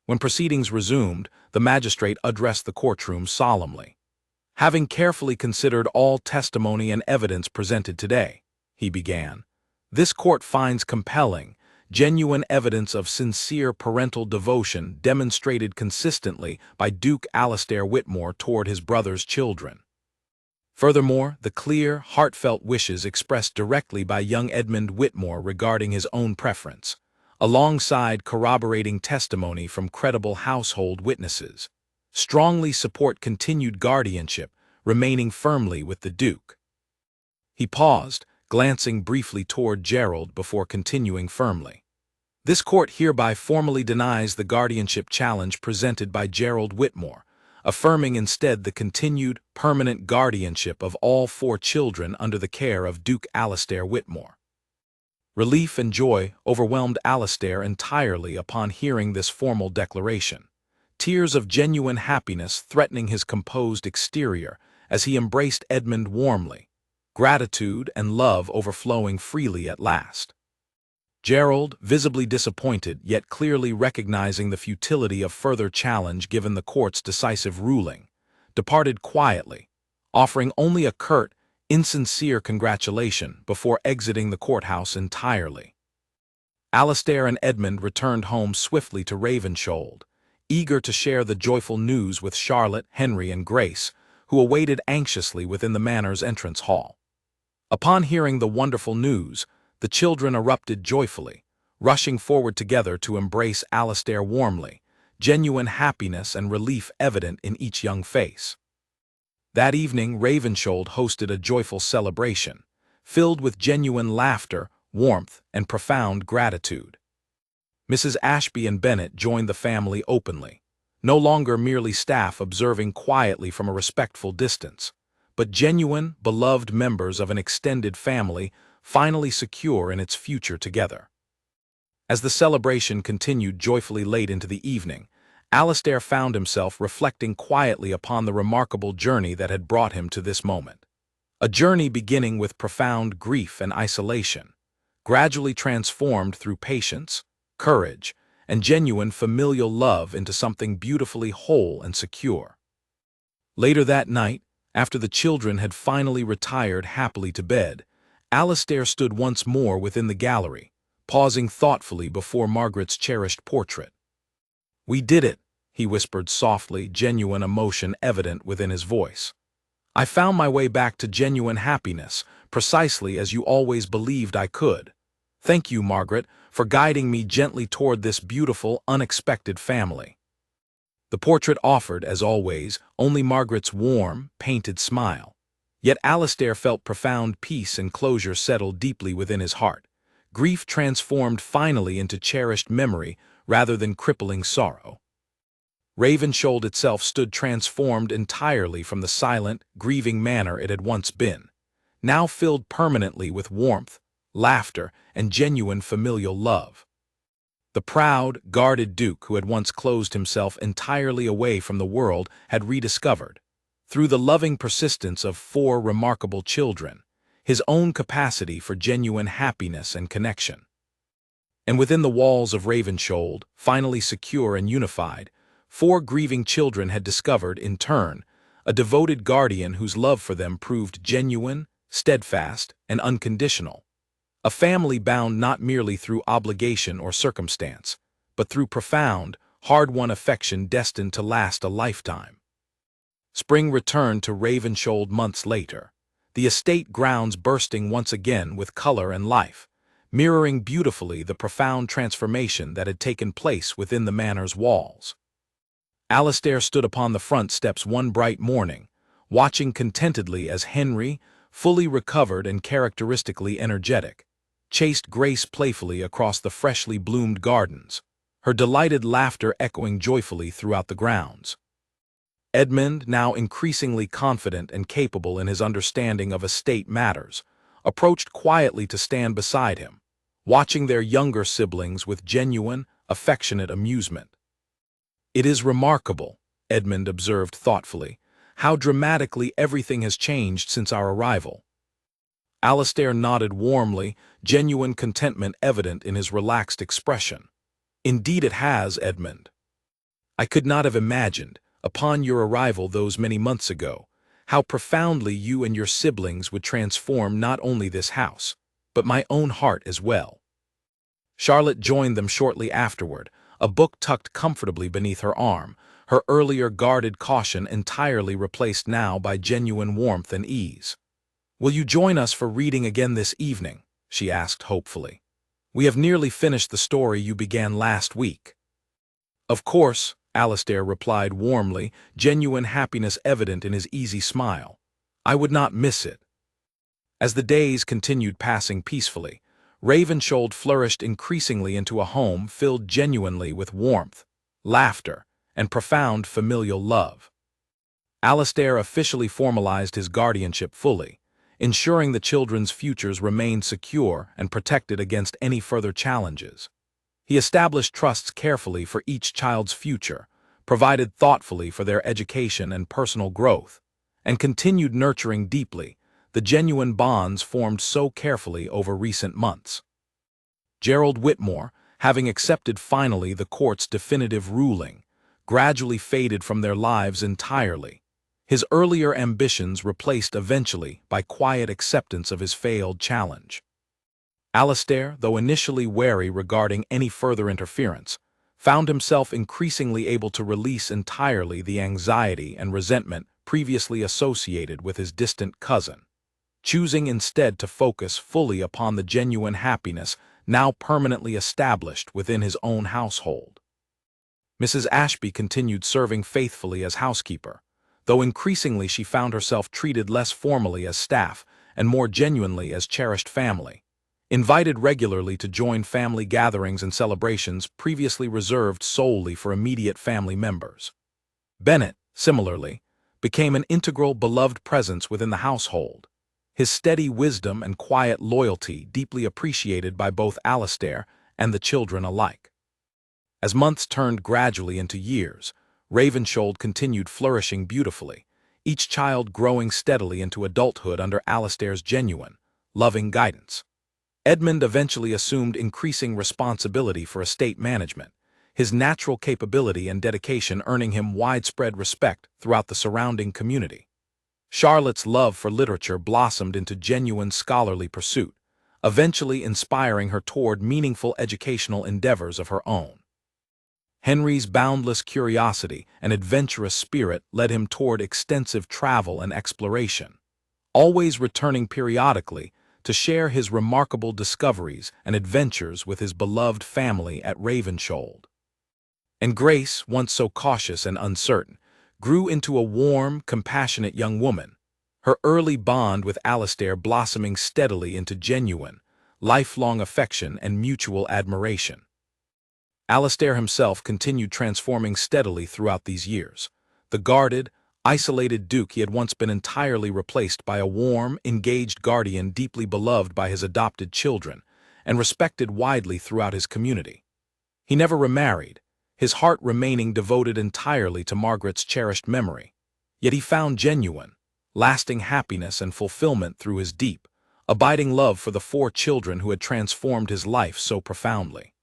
When proceedings resumed, the magistrate addressed the courtroom solemnly. "Having carefully considered all testimony and evidence presented today," he began, "this court finds compelling, genuine evidence of sincere parental devotion demonstrated consistently by Duke Alastair Whitmore toward his brother's children. Furthermore, the clear, heartfelt wishes expressed directly by young Edmund Whitmore regarding his own preference, alongside corroborating testimony from credible household witnesses, strongly support continued guardianship, remaining firmly with the Duke." He paused, glancing briefly toward Gerald before continuing firmly. "This court hereby formally denies the guardianship challenge presented by Gerald Whitmore, affirming instead the continued, permanent guardianship of all 4 children under the care of Duke Alastair Whitmore." Relief and joy overwhelmed Alastair entirely upon hearing this formal declaration, tears of genuine happiness threatening his composed exterior as he embraced Edmund warmly, gratitude and love overflowing freely at last. Gerald, visibly disappointed yet clearly recognizing the futility of further challenge given the court's decisive ruling, departed quietly, offering only a curt, insincere congratulation before exiting the courthouse entirely. Alastair and Edmund returned home swiftly to Ravenswold, eager to share the joyful news with Charlotte, Henry, and Grace, who awaited anxiously within the Manor's entrance hall. Upon hearing the wonderful news, the children erupted joyfully, rushing forward together to embrace Alastair warmly, genuine happiness and relief evident in each young face. That evening, Ravenswold hosted a joyful celebration, filled with genuine laughter, warmth, and profound gratitude. Mrs. Ashby and Bennet joined the family openly, no longer merely staff observing quietly from a respectful distance, but genuine, beloved members of an extended family finally secure in its future together. As the celebration continued joyfully late into the evening, Alastair found himself reflecting quietly upon the remarkable journey that had brought him to this moment. A journey beginning with profound grief and isolation, gradually transformed through patience, courage, and genuine familial love into something beautifully whole and secure. Later that night, after the children had finally retired happily to bed, Alastair stood once more within the gallery, pausing thoughtfully before Margaret's cherished portrait. "We did it," he whispered softly, genuine emotion evident within his voice. "I found my way back to genuine happiness, precisely as you always believed I could. Thank you, Margaret, for guiding me gently toward this beautiful, unexpected family." The portrait offered, as always, only Margaret's warm, painted smile. Yet Alastair felt profound peace and closure settle deeply within his heart. Grief transformed finally into cherished memory rather than crippling sorrow. Ravensholt itself stood transformed entirely from the silent, grieving manor it had once been, now filled permanently with warmth, laughter, and genuine familial love. The proud, guarded Duke who had once closed himself entirely away from the world had rediscovered, through the loving persistence of 4 remarkable children, his own capacity for genuine happiness and connection. And within the walls of Ravensholt, finally secure and unified, 4 grieving children had discovered, in turn, a devoted guardian whose love for them proved genuine, steadfast, and unconditional. A family bound not merely through obligation or circumstance, but through profound, hard-won affection destined to last a lifetime. Spring returned to Ravensholt months later, the estate grounds bursting once again with color and life, mirroring beautifully the profound transformation that had taken place within the manor's walls. Alastair stood upon the front steps one bright morning, watching contentedly as Henry, fully recovered and characteristically energetic, chased Grace playfully across the freshly bloomed gardens, her delighted laughter echoing joyfully throughout the grounds. Edmund, now increasingly confident and capable in his understanding of estate matters, approached quietly to stand beside him, watching their younger siblings with genuine, affectionate amusement. "It is remarkable," Edmund observed thoughtfully, "how dramatically everything has changed since our arrival." Alastair nodded warmly, genuine contentment evident in his relaxed expression. "Indeed it has, Edmund. I could not have imagined, upon your arrival those many months ago, how profoundly you and your siblings would transform not only this house, but my own heart as well." Charlotte joined them shortly afterward, a book tucked comfortably beneath her arm, her earlier guarded caution entirely replaced now by genuine warmth and ease. "Will you join us for reading again this evening?" she asked hopefully. "We have nearly finished the story you began last week." "Of course," Alastair replied warmly, genuine happiness evident in his easy smile. "I would not miss it." As the days continued passing peacefully, Ravensholt flourished increasingly into a home filled genuinely with warmth, laughter, and profound familial love. Alastair officially formalized his guardianship fully, ensuring the children's futures remained secure and protected against any further challenges. He established trusts carefully for each child's future, provided thoughtfully for their education and personal growth, and continued nurturing deeply the genuine bonds formed so carefully over recent months. Gerald Whitmore, having accepted finally the court's definitive ruling, gradually faded from their lives entirely, his earlier ambitions replaced eventually by quiet acceptance of his failed challenge. Alastair, though initially wary regarding any further interference, found himself increasingly able to release entirely the anxiety and resentment previously associated with his distant cousin, choosing instead to focus fully upon the genuine happiness now permanently established within his own household. Mrs. Ashby continued serving faithfully as housekeeper, though increasingly she found herself treated less formally as staff and more genuinely as cherished family, invited regularly to join family gatherings and celebrations previously reserved solely for immediate family members. Bennett, similarly, became an integral beloved presence within the household, his steady wisdom and quiet loyalty deeply appreciated by both Alastair and the children alike. As months turned gradually into years, Ravensholt continued flourishing beautifully, each child growing steadily into adulthood under Alastair's genuine, loving guidance. Edmund eventually assumed increasing responsibility for estate management, his natural capability and dedication earning him widespread respect throughout the surrounding community. Charlotte's love for literature blossomed into genuine scholarly pursuit, eventually inspiring her toward meaningful educational endeavors of her own. Henry's boundless curiosity and adventurous spirit led him toward extensive travel and exploration, always returning periodically to share his remarkable discoveries and adventures with his beloved family at Ravensholt. And Grace, once so cautious and uncertain, grew into a warm, compassionate young woman, her early bond with Alastair blossoming steadily into genuine, lifelong affection and mutual admiration. Alastair himself continued transforming steadily throughout these years. The guarded, isolated Duke he had once been entirely replaced by a warm, engaged guardian deeply beloved by his adopted children and respected widely throughout his community. He never remarried, his heart remaining devoted entirely to Margaret's cherished memory. Yet he found genuine, lasting happiness and fulfillment through his deep, abiding love for the 4 children who had transformed his life so profoundly.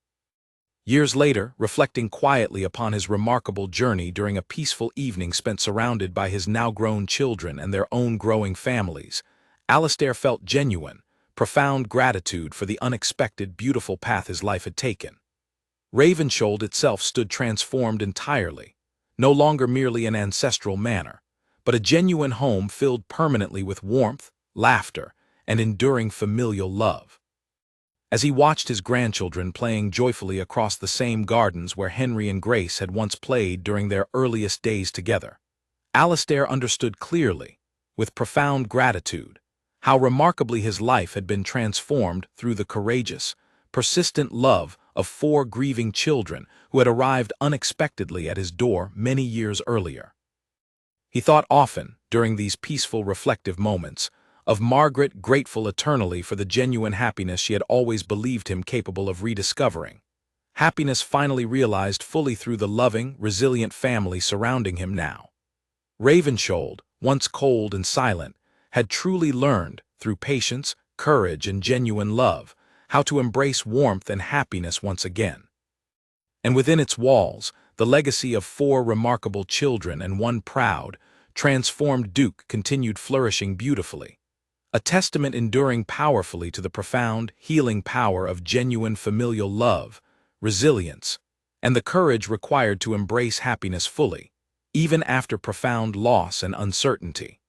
Years later, reflecting quietly upon his remarkable journey during a peaceful evening spent surrounded by his now-grown children and their own growing families, Alastair felt genuine, profound gratitude for the unexpected, beautiful path his life had taken. Ravensholt itself stood transformed entirely, no longer merely an ancestral manor, but a genuine home filled permanently with warmth, laughter, and enduring familial love. As he watched his grandchildren playing joyfully across the same gardens where Henry and Grace had once played during their earliest days together, Alastair understood clearly, with profound gratitude, how remarkably his life had been transformed through the courageous, persistent love of 4 grieving children who had arrived unexpectedly at his door many years earlier. He thought often, during these peaceful, reflective moments, of Margaret, grateful eternally for the genuine happiness she had always believed him capable of rediscovering. Happiness finally realized fully through the loving, resilient family surrounding him now. Ravensholt, once cold and silent, had truly learned, through patience, courage, and genuine love, how to embrace warmth and happiness once again. And within its walls, the legacy of 4 remarkable children and 1 proud, transformed Duke continued flourishing beautifully, a testament enduring powerfully to the profound, healing power of genuine familial love, resilience, and the courage required to embrace happiness fully, even after profound loss and uncertainty.